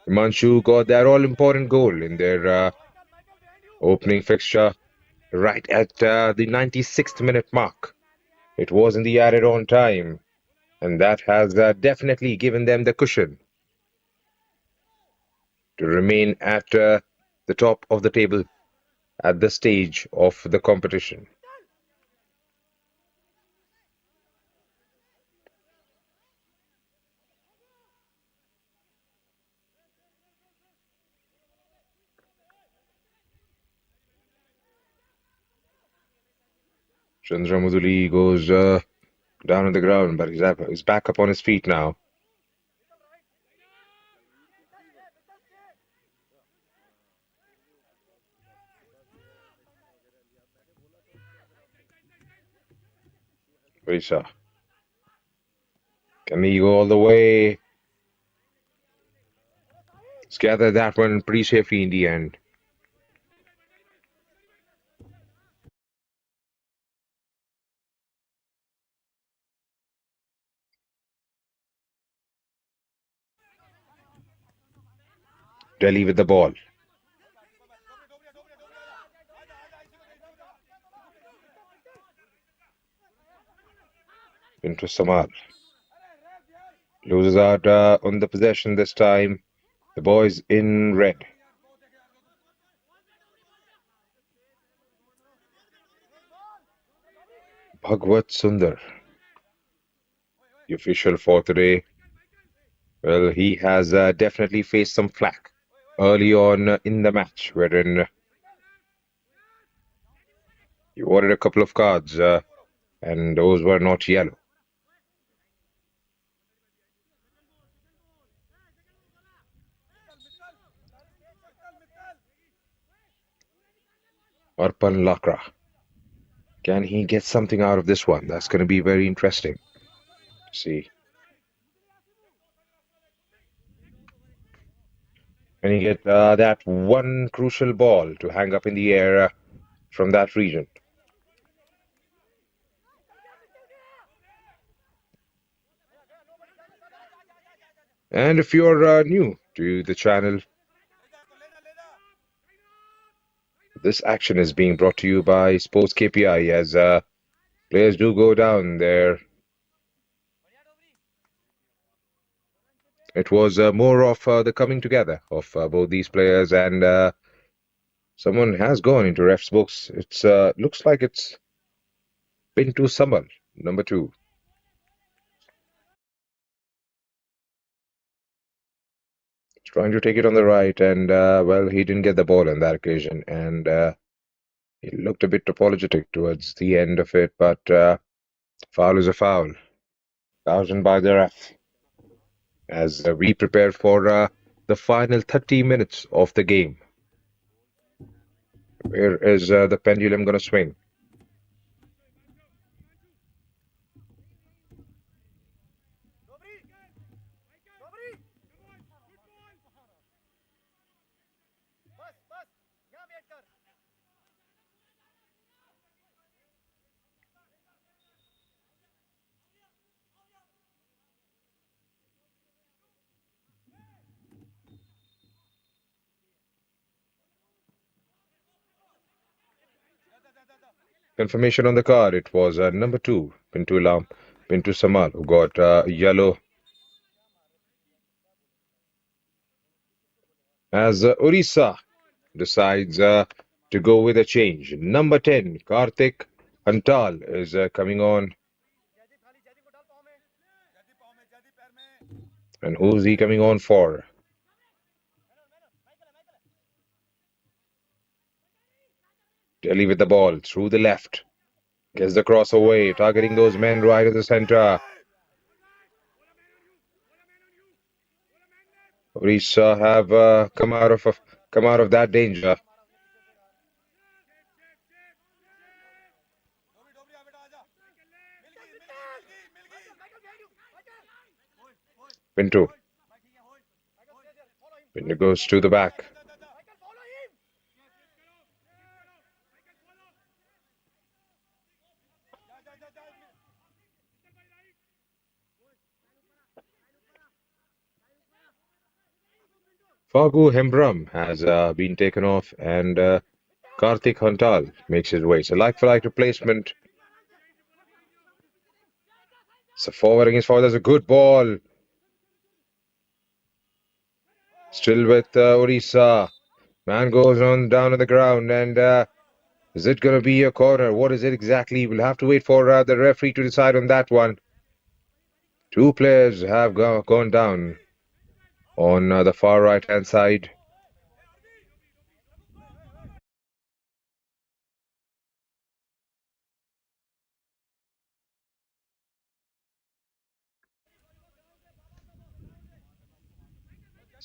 Himanshu got that all-important goal in their opening fixture right at the 96th minute mark. It was in the added-on time, and that has definitely given them the cushion to remain at the top of the table at this stage of the competition. Chandra Muduli goes down on the ground, but he's back up on his feet now. Odisha. Can he go all the way? He's gathered that one pretty safely in the end. Delhi with the ball. Into Samal. Loses out on the possession this time. The boys in red. Bhagwat Sundar, the official for today. Well, he has definitely faced some flack early on in the match, wherein he ordered a couple of cards, and those were not yellow. Arpan Lakra. Can he get something out of this one? That's going to be very interesting to see. Can he get that one crucial ball to hang up in the air from that region? And if you're new to the channel, this action is being brought to you by Sports KPI as players do go down there. It was more of the coming together of both these players, and someone has gone into ref's books. It's looks like it's Pintu Samal, number 2. Trying to take it on the right, and well, he didn't get the ball on that occasion, and he looked a bit apologetic towards the end of it, but foul is a foul. Thousand by the ref. As we prepare for the final 30 minutes of the game. Where is the pendulum going to swing? Confirmation on the card. It was number 2, Pintu Samal, who got yellow. As Odisha decides to go with a change. Number 10, Karthik Antal is coming on. And who's he coming on for? Delhi with the ball through the left. Gets the cross away, targeting those men right at the center. Odisha have come out of that danger. Pintu. Pintu goes to the back. Fagu Hembram has been taken off, and Karthik Hantal makes his way. It's a like-for-like replacement. So forwarding his forward. There's a good ball. Still with Odisha. Man goes on down on the ground, and is it going to be a corner? What is it exactly? We'll have to wait for the referee to decide on that one. 2 players have gone down on the far right-hand side.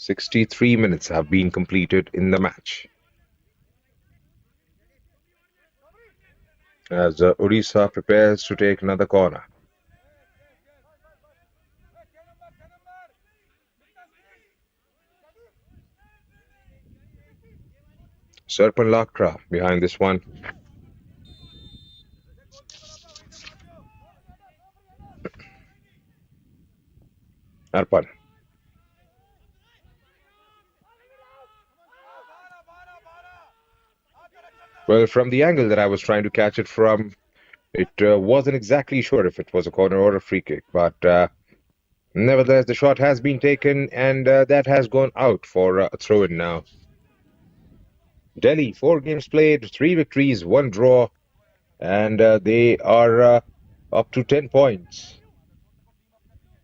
63 minutes have been completed in the match as Odisha prepares to take another corner. Sarpan Lakra behind this one. Arpan. Well, from the angle that I was trying to catch it from, it wasn't exactly sure if it was a corner or a free kick, but nevertheless, the shot has been taken and that has gone out for a throw-in now. Delhi, 4 games played, 3 victories, 1 draw, and they are up to 10 points.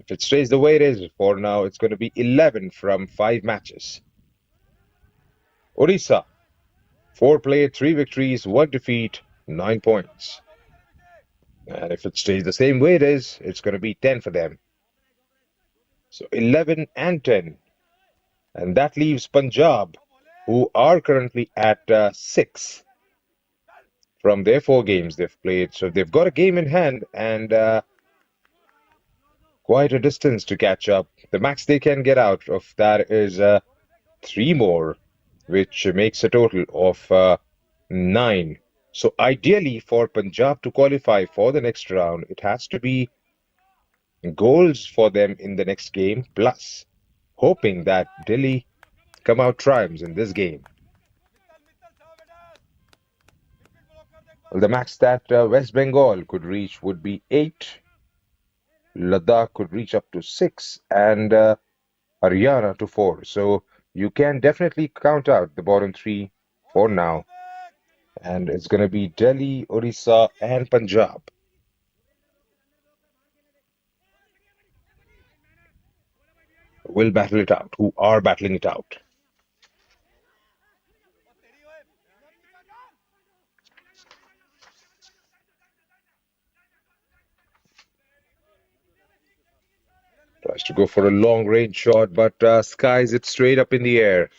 If it stays the way it is for now, it's going to be 11 from 5 matches. Odisha, 4 played, 3 victories, 1 defeat, 9 points. And if it stays the same way it is, it's going to be 10 for them. So 11 and 10. And that leaves Punjab, who are currently at 6 from their 4 games they've played. So they've got a game in hand and quite a distance to catch up. The max they can get out of that is 3 more, which makes a total of 9. So ideally for Punjab to qualify for the next round, it has to be goals for them in the next game, plus hoping that Delhi come out triumphs in this game. Well, the max that West Bengal could reach would be 8. Ladakh could reach up to 6 and Haryana to 4. So you can definitely count out the bottom 3 for now. And it's going to be Delhi, Odisha and Punjab. Will battle it out, who are battling it out. Tries to go for a long range shot, but skies it straight up in the air.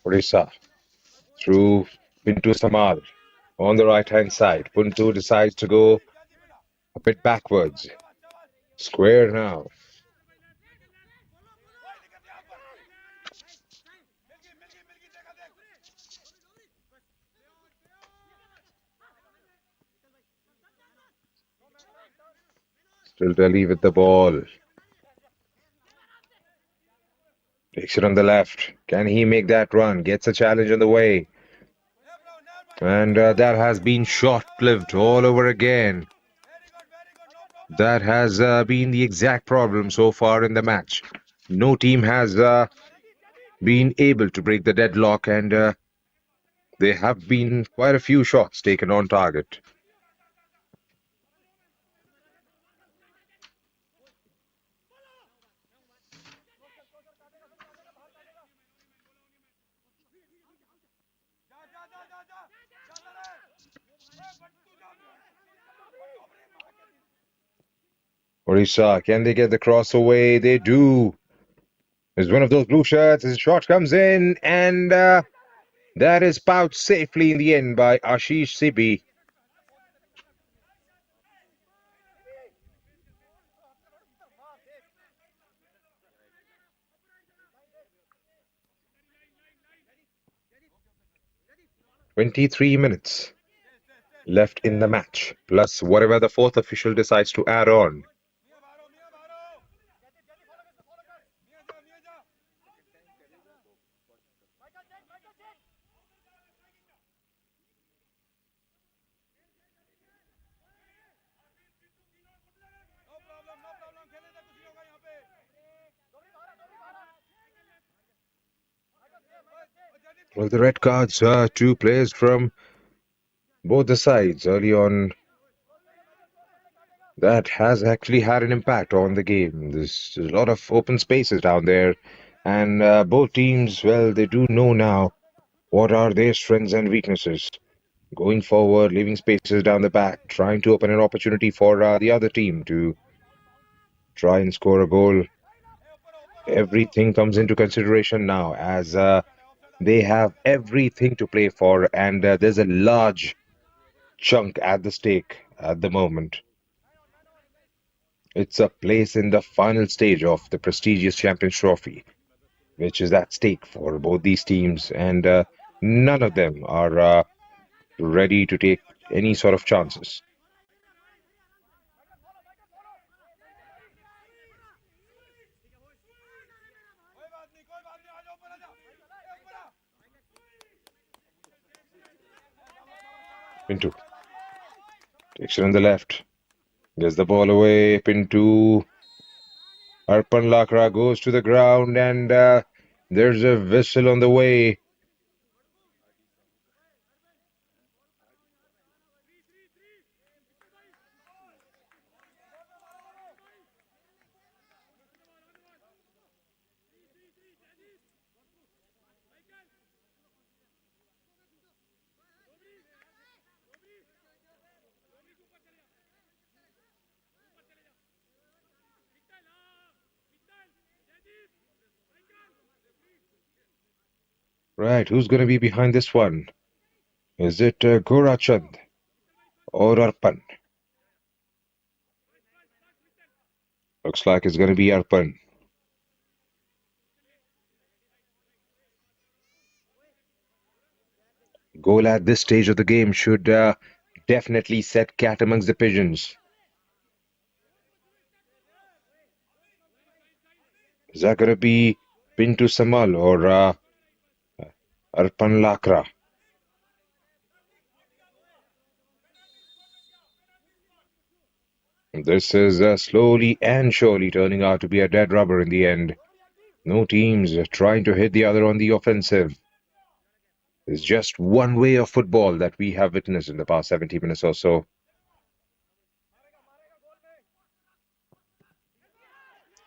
Odisha through Pintu Samal on the right hand side. Puntu decides to go a bit backwards. Square now. Still Delhi with the ball. Takes it on the left. Can he make that run? Gets a challenge on the way. And that has been short-lived all over again. That has been the exact problem so far in the match. No team has been able to break the deadlock, and there have been quite a few shots taken on target. Odisha, can they get the cross away? They do. There's one of those blue shirts. His shot comes in, and that is pouched safely in the end by Ashish Sibi. "23 minutes left in the match, plus whatever the fourth official decides to add on. Well, the red cards, two players from both the sides early on, that has actually had an impact on the game. There's a lot of open spaces down there, and both teams, well, they do know now what are their strengths and weaknesses. Going forward, leaving spaces down the back, trying to open an opportunity for the other team to try and score a goal. Everything comes into consideration now as they have everything to play for, and there's a large chunk at the stake at the moment. It's a place in the final stage of the prestigious Champions Trophy, which is at stake for both these teams, and none of them are ready to take any sort of chances. Pinto takes it on the left, gets the ball away. Pinto Arpan Lakra goes to the ground, and there's a whistle on the way. Right, who's going to be behind this one? Is it Gorachand or Arpan? Looks like it's going to be Arpan. Goal at this stage of the game should definitely set cat amongst the pigeons. Is that going to be Pintu Samal or Arpan Lakra? This is slowly and surely turning out to be a dead rubber in the end. No teams trying to hit the other on the offensive. It's just one way of football that we have witnessed in the past 70 minutes or so.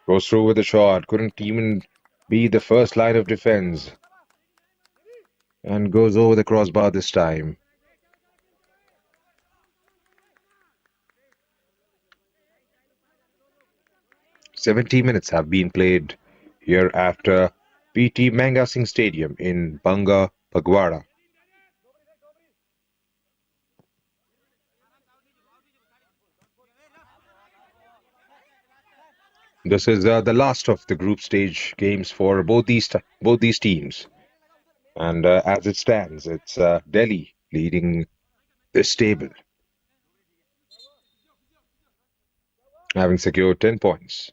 Goes through with a shot, couldn't even be the first line of defense. And goes over the crossbar this time. 70 minutes have been played here at PT Manga Singh Stadium in Banga Phagwara. This is the last of the group stage games for both these teams, and as it stands, it's Delhi leading this table, having secured 10 points,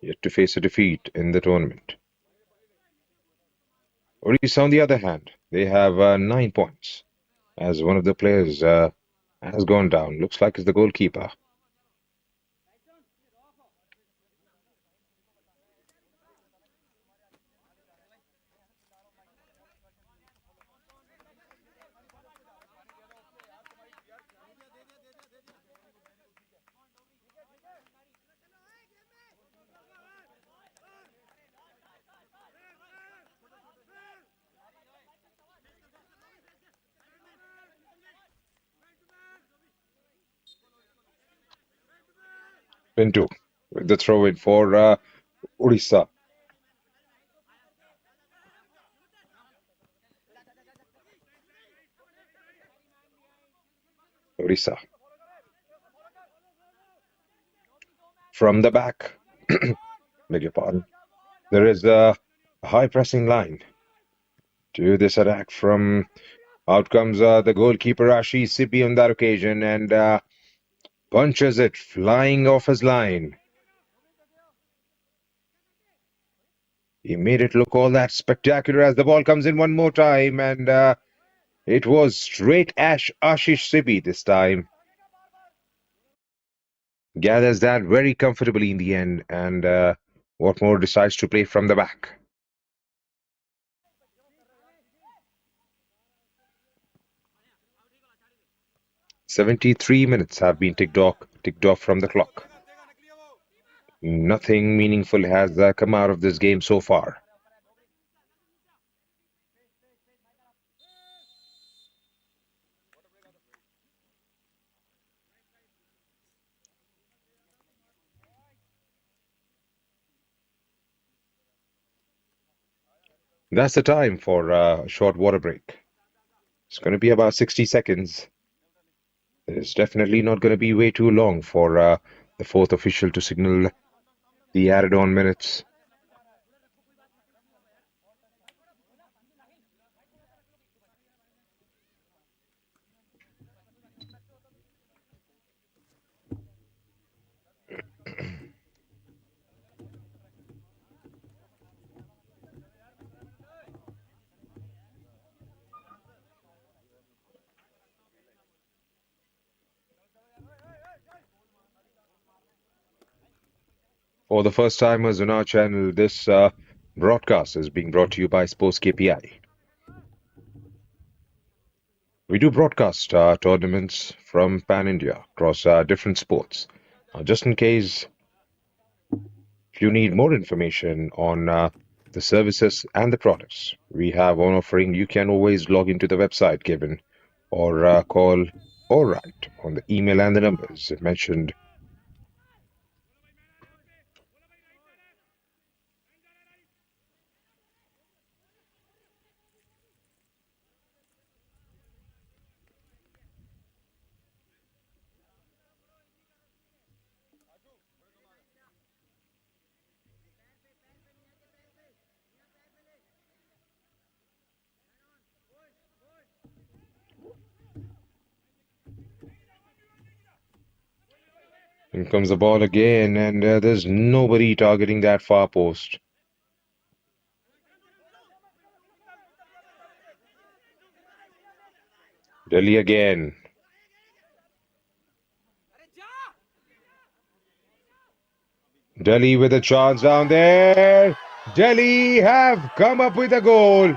yet to face a defeat in the tournament. Odisha, on the other hand, they have 9 points, as one of the players has gone down. Looks like it's the goalkeeper. Pinto with the throw in for Odisha. Odisha. From the back, beg your pardon, there is a high pressing line to this attack. From out comes the goalkeeper Ashish Sibi on that occasion, and punches it flying off his line. He made it look all that spectacular as the ball comes in one more time, and it was straight Ashish Sibi this time. Gathers that very comfortably in the end, and what more decides to play from the back. 73 minutes have been ticked off from the clock. Nothing meaningful has come out of this game so far. That's the time for a short water break. It's going to be about 60 seconds. It's definitely not going to be way too long for the fourth official to signal the added on minutes. For the first timers on our channel, this broadcast is being brought to you by Sports KPI. We do broadcast tournaments from Pan India across different sports. Just in case if you need more information on the services and the products we have on offering, you can always log into the website given or call or write on the email and the numbers mentioned. In comes the ball again, and there's nobody targeting that far post. Delhi again. Delhi with a chance down there. Delhi have come up with a goal.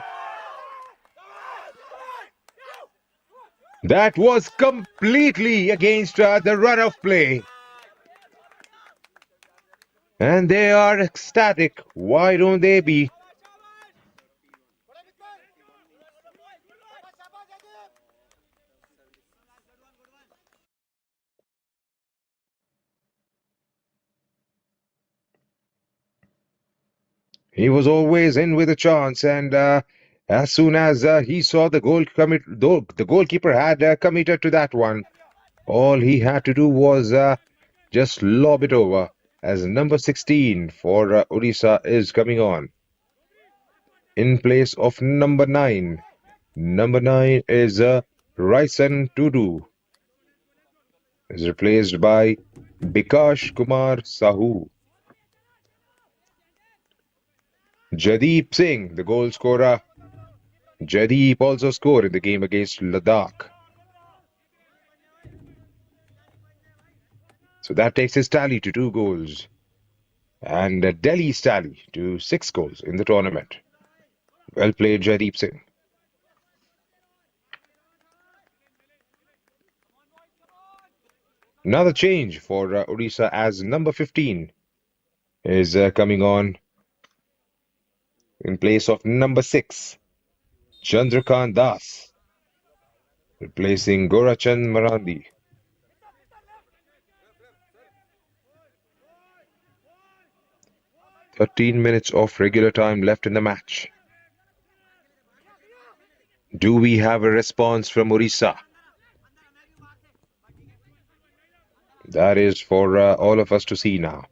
That was completely against the run of play. And they are ecstatic. Why don't they be? He was always in with a chance, and as soon as he saw the the goalkeeper had committed to that one, all he had to do was just lob it over. As number 16 for Odisha is coming on in place of number 9. Number 9 is Raisen Tudu. Is replaced by Bikash Kumar Sahu. Jadeep Singh, the goal scorer. Jadeep also scored in the game against Ladakh. So that takes his tally to 2 goals. And Delhi's tally to 6 goals in the tournament. Well played, Jadeep Singh. Another change for Odisha as number 15 is coming on in place of number 6, Chandrakant Das, replacing Gorachand Marandi. "13 minutes of regular time left in the match. Do we have a response from Odisha? That is for all of us to see now.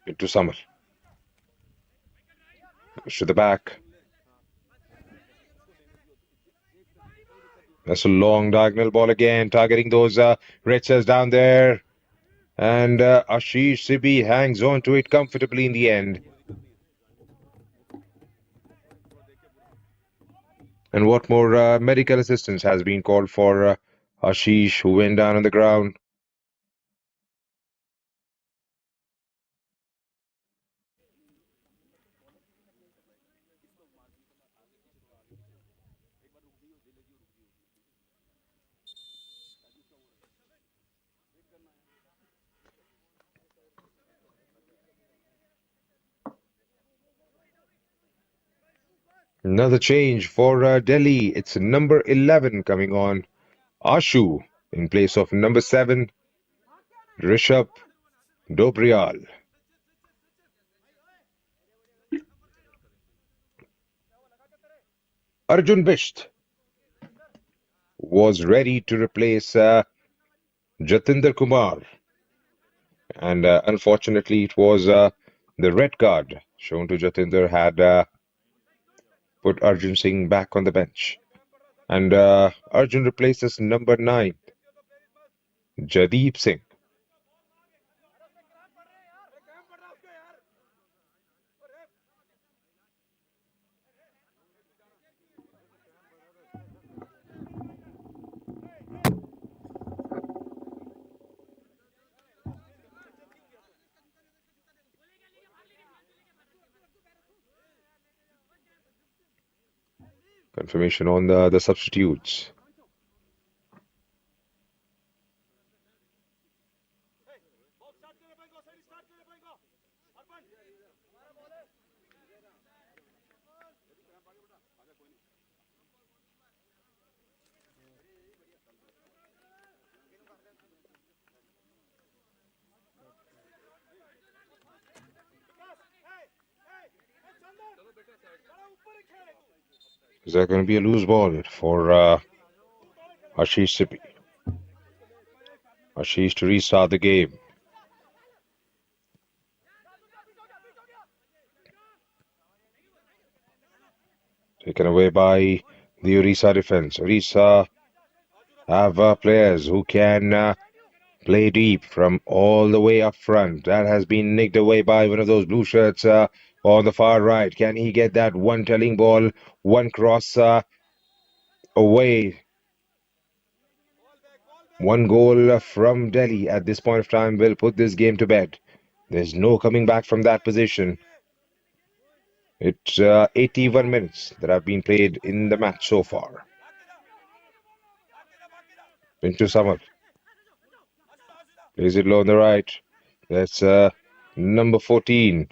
Into Samar. Goes to the back. That's a long diagonal ball again, targeting those red cells down there. And Ashish Sibi hangs on to it comfortably in the end. And what more medical assistance has been called for Ashish, who went down on the ground. Another change for Delhi. It's number 11 coming on. Ashu in place of number 7, Rishabh Dobriyal. Arjun Bisht was ready to replace Jatinder Kumar, and unfortunately, it was the red card shown to Jatinder had put Arjun Singh back on the bench. And Arjun replaces number 9, Jadeep Singh. Confirmation on the substitutes. Is that going to be a loose ball for Ashish Sippy? Ashish to restart the game. Taken away by the Odisha defense. Odisha have players who can play deep from all the way up front. That has been nicked away by one of those blue shirts on the far right. Can he get that one telling ball, one cross away? One goal from Delhi at this point of time will put this game to bed. There's no coming back from that position. It's 81 minutes that have been played in the match so far. Into Samar. Plays it low on the right. That's number 14.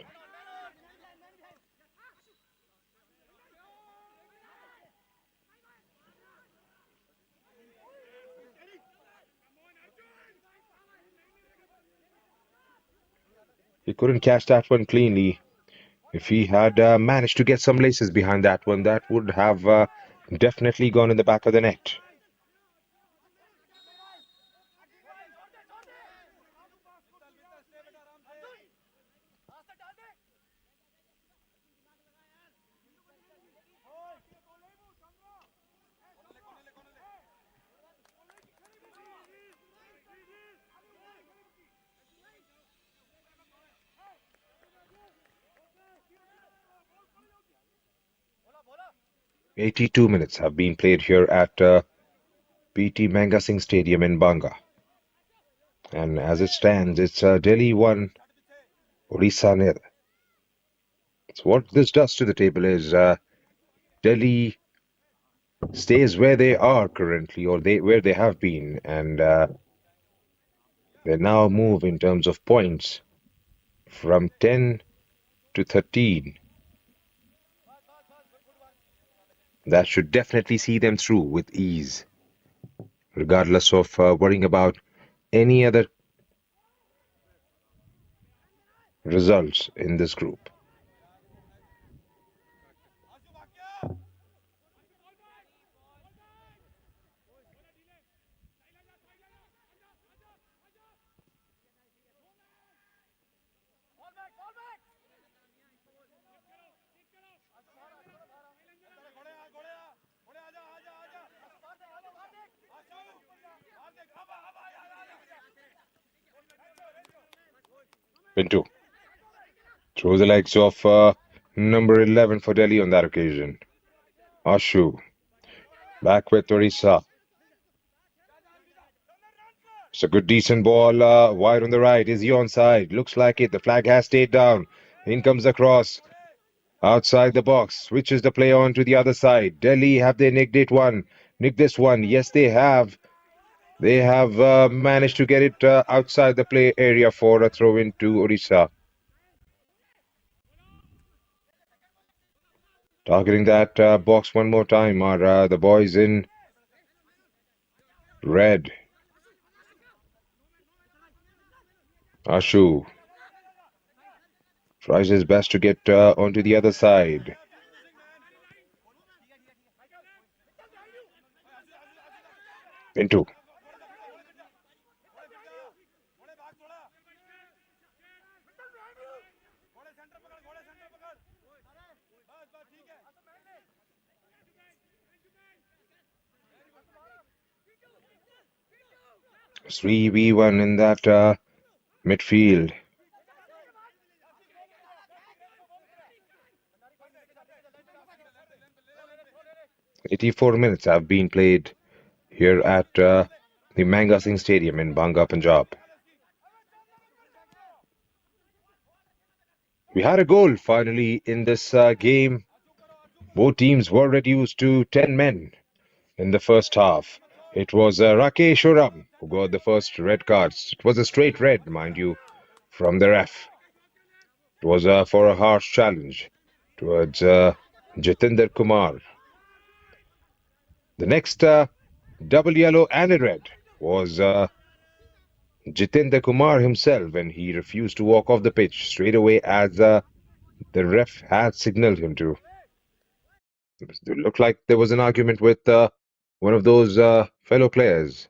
He couldn't catch that one cleanly. If he had managed to get some laces behind that one, that would have definitely gone in the back of the net. "82 minutes have been played here at PT Manga Singh Stadium in Banga. And as it stands, it's Delhi 1, Odisha nil. So what this does to the table is Delhi stays where they are currently, or where they have been, and they now move in terms of points from 10 to 13. That should definitely see them through with ease, regardless of worrying about any other results in this group. Pinto through the legs of number 11 for Delhi on that occasion. Ashu back with Orissa. It's a good, decent ball wide on the right. Is he onside? Looks like it. The flag has stayed down. In comes the cross. Outside the box. Switches the play on to the other side. Delhi, have they nicked it one? Nicked this one? Yes, they have. They have managed to get it outside the play area for a throw into Odisha. Targeting that box one more time are the boys in red. Ashu tries his best to get onto the other side. Pintu. It's 3v1 in that midfield. 84 minutes have been played here at the Banga Stadium in Banga, Punjab. We had a goal finally in this game. Both teams were reduced to 10 men in the first half. It was Rakesh Oram who got the first red cards. It was a straight red, mind you, from the ref. It was for a harsh challenge towards Jatinder Kumar. The next double yellow and a red was Jatinder Kumar himself, and he refused to walk off the pitch straight away as the ref had signaled him to. It looked like there was an argument with one of those fellow players.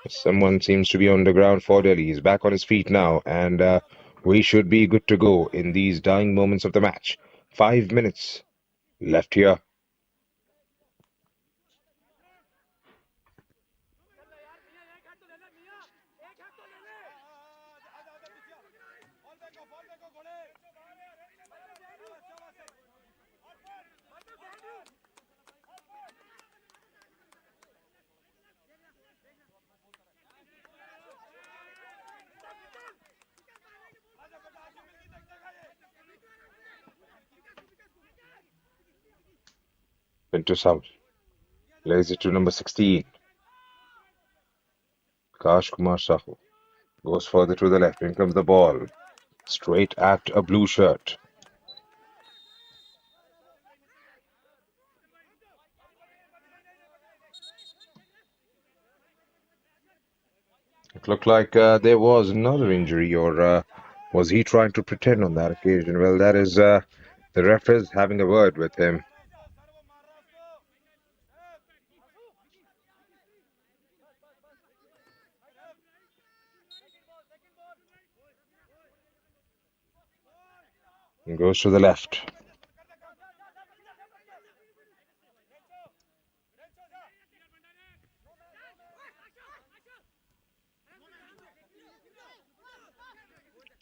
Someone seems to be on the ground for Delhi. He's back on his feet now, and we should be good to go in these dying moments of the match. 5 minutes left here. Into South. Lays it to number 16. Kash Kumar Sahu goes further to the left. In comes the ball. Straight at a blue shirt. It looked like there was another injury, or was he trying to pretend on that occasion? Well, that is the ref is having a word with him. And goes to the left.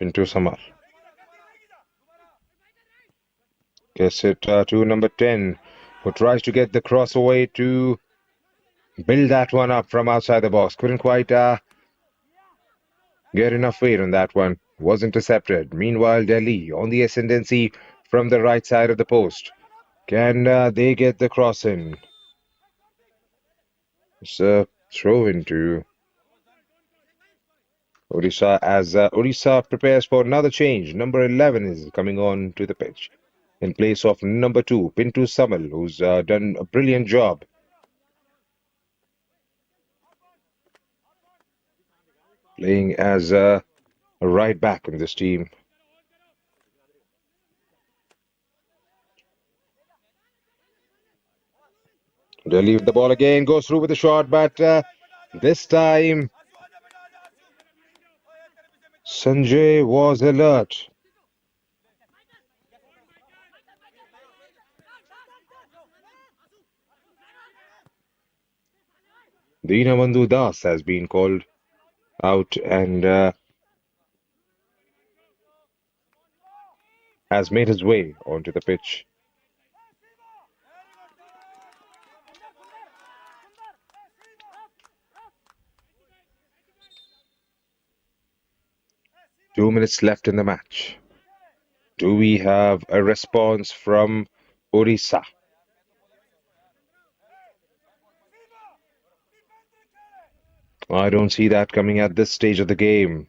Into Samar. Gets it to number 10, who tries to get the cross away to build that one up from outside the box. Couldn't quite get enough weight on that one. Was intercepted. Meanwhile, Delhi on the ascendancy from the right side of the post. Can they get the cross in? It's a throw into Odisha as Odisha prepares for another change. Number 11 is coming on to the pitch in place of number 2, Pintu Samal, who's done a brilliant job. Playing as a right back in this team. They leave the ball again, goes through with the shot, but this time Sanjay was alert. Dinamandu Das has been called out and has made his way onto the pitch. Two minutes left in the match. Do we have a response from Odisha? I don't see that coming at this stage of the game,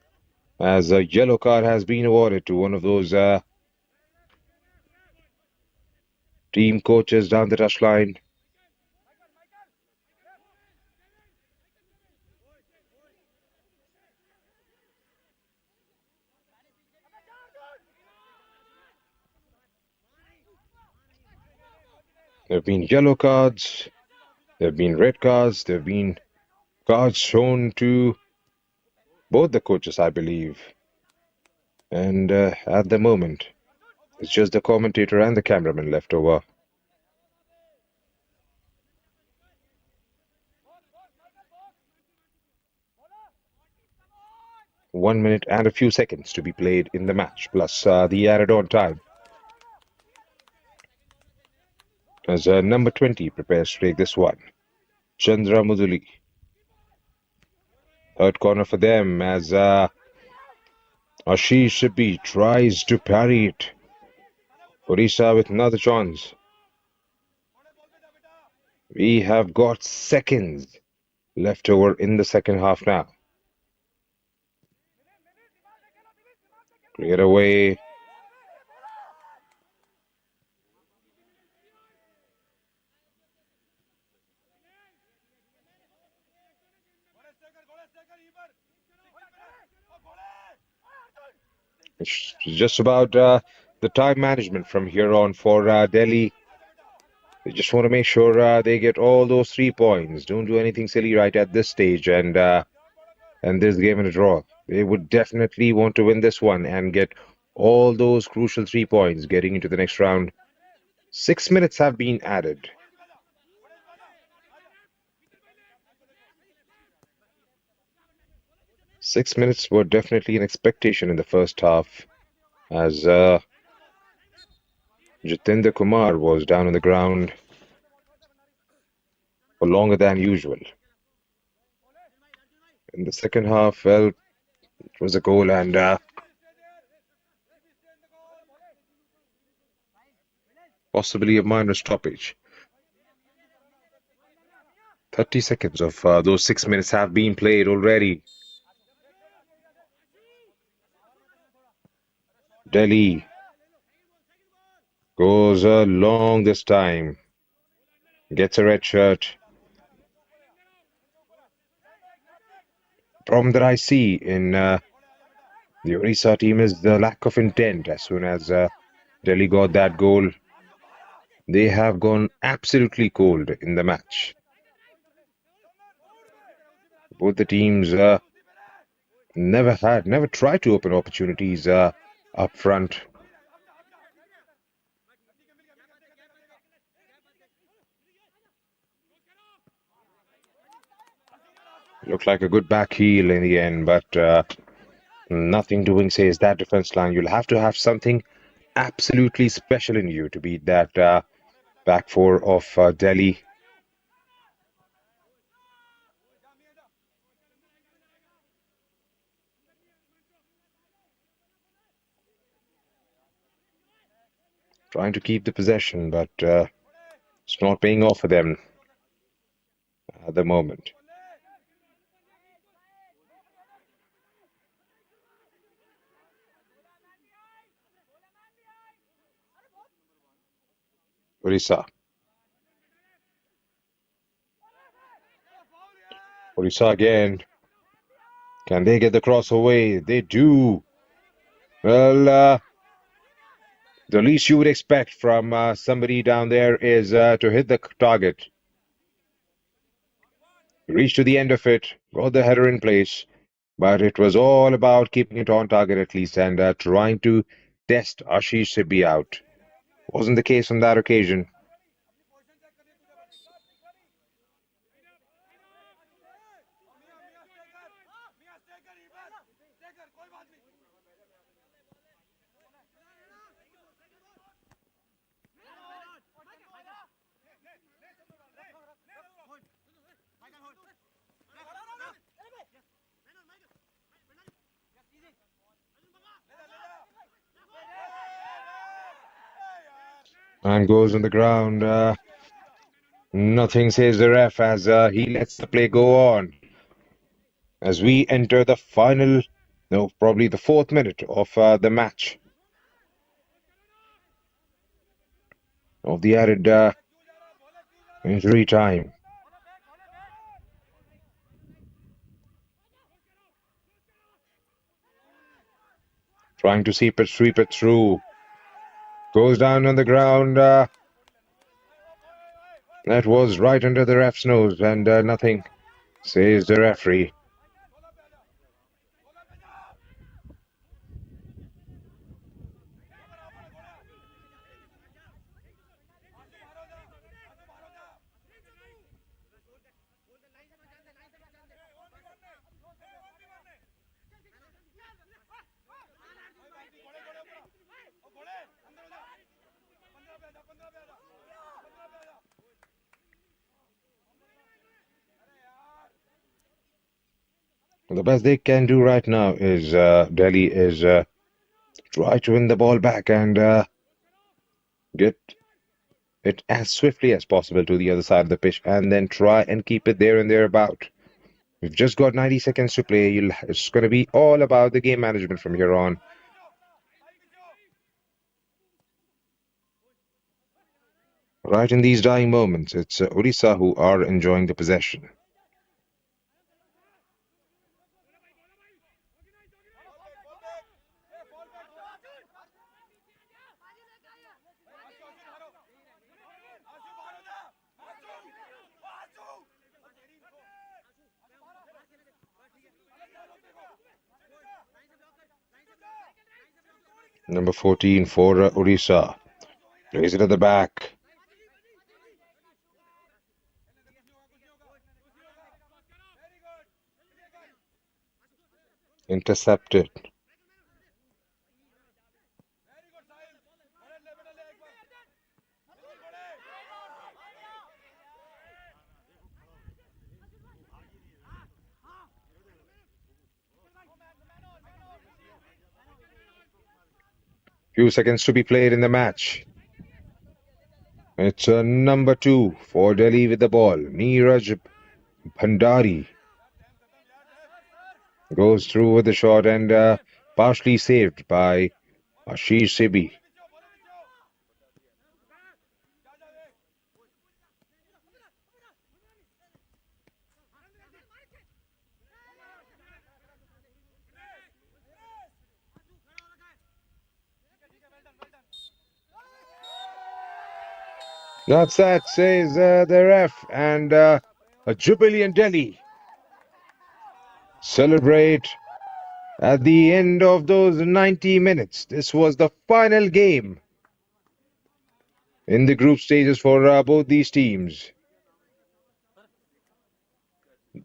as a yellow card has been awarded to one of those team coaches down the touchline. There have been yellow cards, there have been red cards, there have been cards shown to both the coaches, I believe. And at the moment, it's just the commentator and the cameraman left over. 1 minute and a few seconds to be played in the match, plus the added on time. As number 20 prepares to take this one, Chandra Muduli. Third corner for them as Ashish Shibi tries to parry it. Odisha with another chance. We have got seconds left over in the second half now. Clear away. It's just about the time management from here on for Delhi. They just want to make sure they get all those 3 points. Don't do anything silly right at this stage and this game in a draw. They would definitely want to win this one and get all those crucial 3 points getting into the next round. 6 minutes have been added. Six minutes were definitely an expectation in the first half as Jitendra Kumar was down on the ground for longer than usual. In the second half, well, it was a goal and possibly a minor stoppage. 30 seconds of those 6 minutes have been played already. Delhi goes long this time. Gets a red shirt. Problem that I see in the Odisha team is the lack of intent. As soon as Delhi got that goal, they have gone absolutely cold in the match. Both the teams never tried to open opportunities up front. Looked like a good back heel in the end, but nothing doing says that defense line. You'll have to have something absolutely special in you to beat that back four of Delhi. Trying to keep the possession, but it's not paying off for them at the moment. Odisha. Odisha again. Can they get the cross away? They do. Well, the least you would expect from somebody down there is to hit the target. Reach to the end of it, got the header in place, but it was all about keeping it on target at least and trying to test Ashish Sibbi out. Wasn't the case on that occasion. And goes on the ground. Nothing saves the ref as he lets the play go on. As we enter the final, no, probably the 4th minute of the match. of the added injury time. Trying to sweep it through. Goes down on the ground. That was right under the ref's nose, and nothing, says the referee. The best they can do right now is Delhi is try to win the ball back and get it as swiftly as possible to the other side of the pitch, and then try and keep it there and thereabout. We've just got 90 seconds to play. It's going to be all about the game management from here on. Right in these dying moments, it's Odisha who are enjoying the possession. Number 14 for Odisha. Plays it at the back. Intercepted. Few seconds to be played in the match. It's number 2 for Delhi with the ball. Neeraj Bhandari goes through with the shot and partially saved by Ashish Sibi. That's that, says the ref, and a jubilee in Delhi. Celebrate at the end of those 90 minutes. This was the final game in the group stages for both these teams.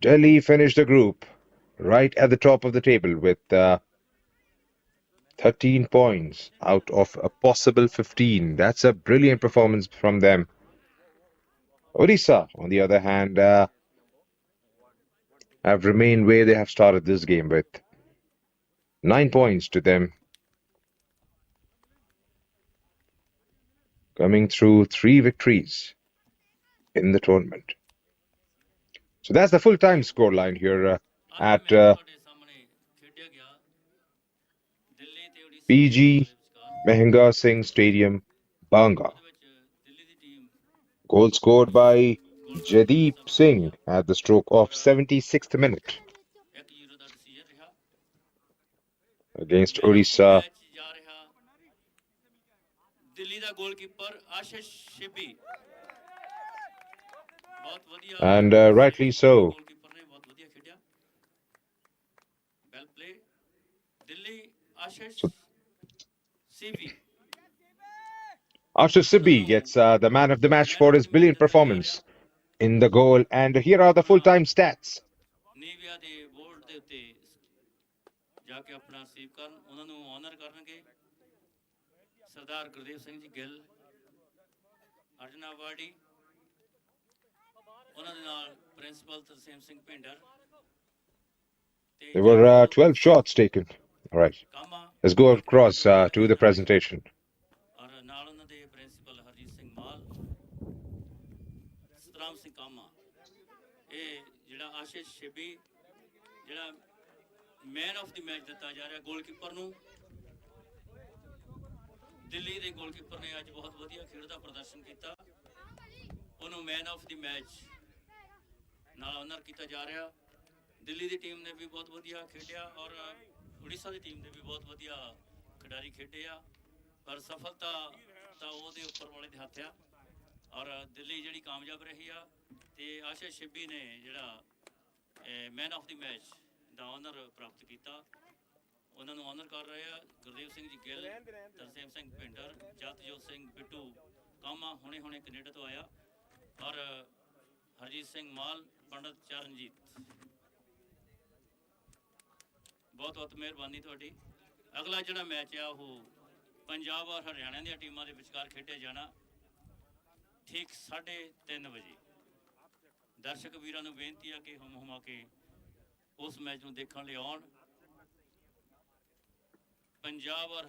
Delhi finished the group right at the top of the table with 13 points out of a possible 15. That's a brilliant performance from them. Odisha, on the other hand, have remained where they have started this game with 9 points to them, coming through 3 victories in the tournament. So that's the full-time scoreline here at PG Mehenga Singh Stadium, Banga. Goal scored by Jadeep Singh at the stroke of 76th minute against Odisha. And rightly so. So Ashish Sibi gets the man of the match for his brilliant performance in the goal. And here are the full-time stats. There were 12 shots taken. All right. Let's go across to the presentation.
Delhi ਦੇ goalkeeper ਨੇ ਅੱਜ ਬਹੁਤ ਵਧੀਆ ਖੇਡ ਦਾ ਪ੍ਰਦਰਸ਼ਨ ਕੀਤਾ। ਉਹਨੂੰ ਮੈਨ of the match ਨਾਲ ਆਨਰ ਕੀਤਾ ਜਾ ਰਿਹਾ। ਦਿੱਲੀ ਦੀ ਟੀਮ ਨੇ ਵੀ ਬਹੁਤ ਵਧੀਆ ਖੇਡਿਆ ਔਰ ਉੜੀਸਾ ਦੀ ਟੀਮ ਨੇ ਵੀ ਬਹੁਤ ਵਧੀਆ ਖਿਡਾਰੀ ਖੇਡੇ ਆ, ਪਰ ਸਫਲਤਾ ਤਾਂ ਉਹਦੇ ਉੱਪਰ ਵਾਲੇ ਦੇ ਹੱਥ ਆ। ਔਰ ਦਿੱਲੀ ਜਿਹੜੀ ਕਾਮਯਾਬ ਰਹੀ ਆ ਤੇ ਆਸ਼ੀਸ਼ ਸ਼ਿੱਬੀ ਨੇ ਜਿਹੜਾ ਮੈਨ ਆਫ ਦੀ ਮੈਚ ਦਾ ਆਨਰ ਪ੍ਰਾਪਤ ਕੀਤਾ। ਉਹਨਾਂ ਨੂੰ ਆਨਰ ਕਰ ਰਹੇ ਆ ਗੁਰਦੇਵ ਸਿੰਘ ਜੀ ਗਿੱਲ, ਤਰਸੇਮ ਸਿੰਘ ਭਿੰਡਰ, ਜਤਜੋਤ ਸਿੰਘ ਬਿੱਟੂ ਕਾਮਾ ਹੁਣੇ ਕੈਨੇਡਾ ਤੋਂ ਆਇਆ, ਔਰ ਹਰਜੀਤ ਸਿੰਘ ਮਾਲ, ਪੰਡਤ ਚਰਨਜੀਤ। ਬਹੁਤ ਬਹੁਤ ਮਿਹਰਬਾਨੀ ਤੁਹਾਡੀ। ਅਗਲਾ ਜਿਹੜਾ ਮੈਚ ਆ ਉਹ ਪੰਜਾਬ ਔਰ ਹਰਿਆਣਾ ਦੀਆਂ ਟੀਮਾਂ ਦੇ ਵਿਚਕਾਰ ਖੇਡਿਆ ਜਾਣਾ ਠੀਕ 3:30 ਵਜੇ। ਦਰਸ਼ਕ ਵੀਰਾਂ ਨੂੰ ਬੇਨਤੀ ਆ ਕਿ ਹੁਮਾ ਕੇ ਉਸ ਮੈਚ ਨੂੰ ਦੇਖਣ ਲਈ ਆਉਣ। ਪੰਜਾਬ ਔਰ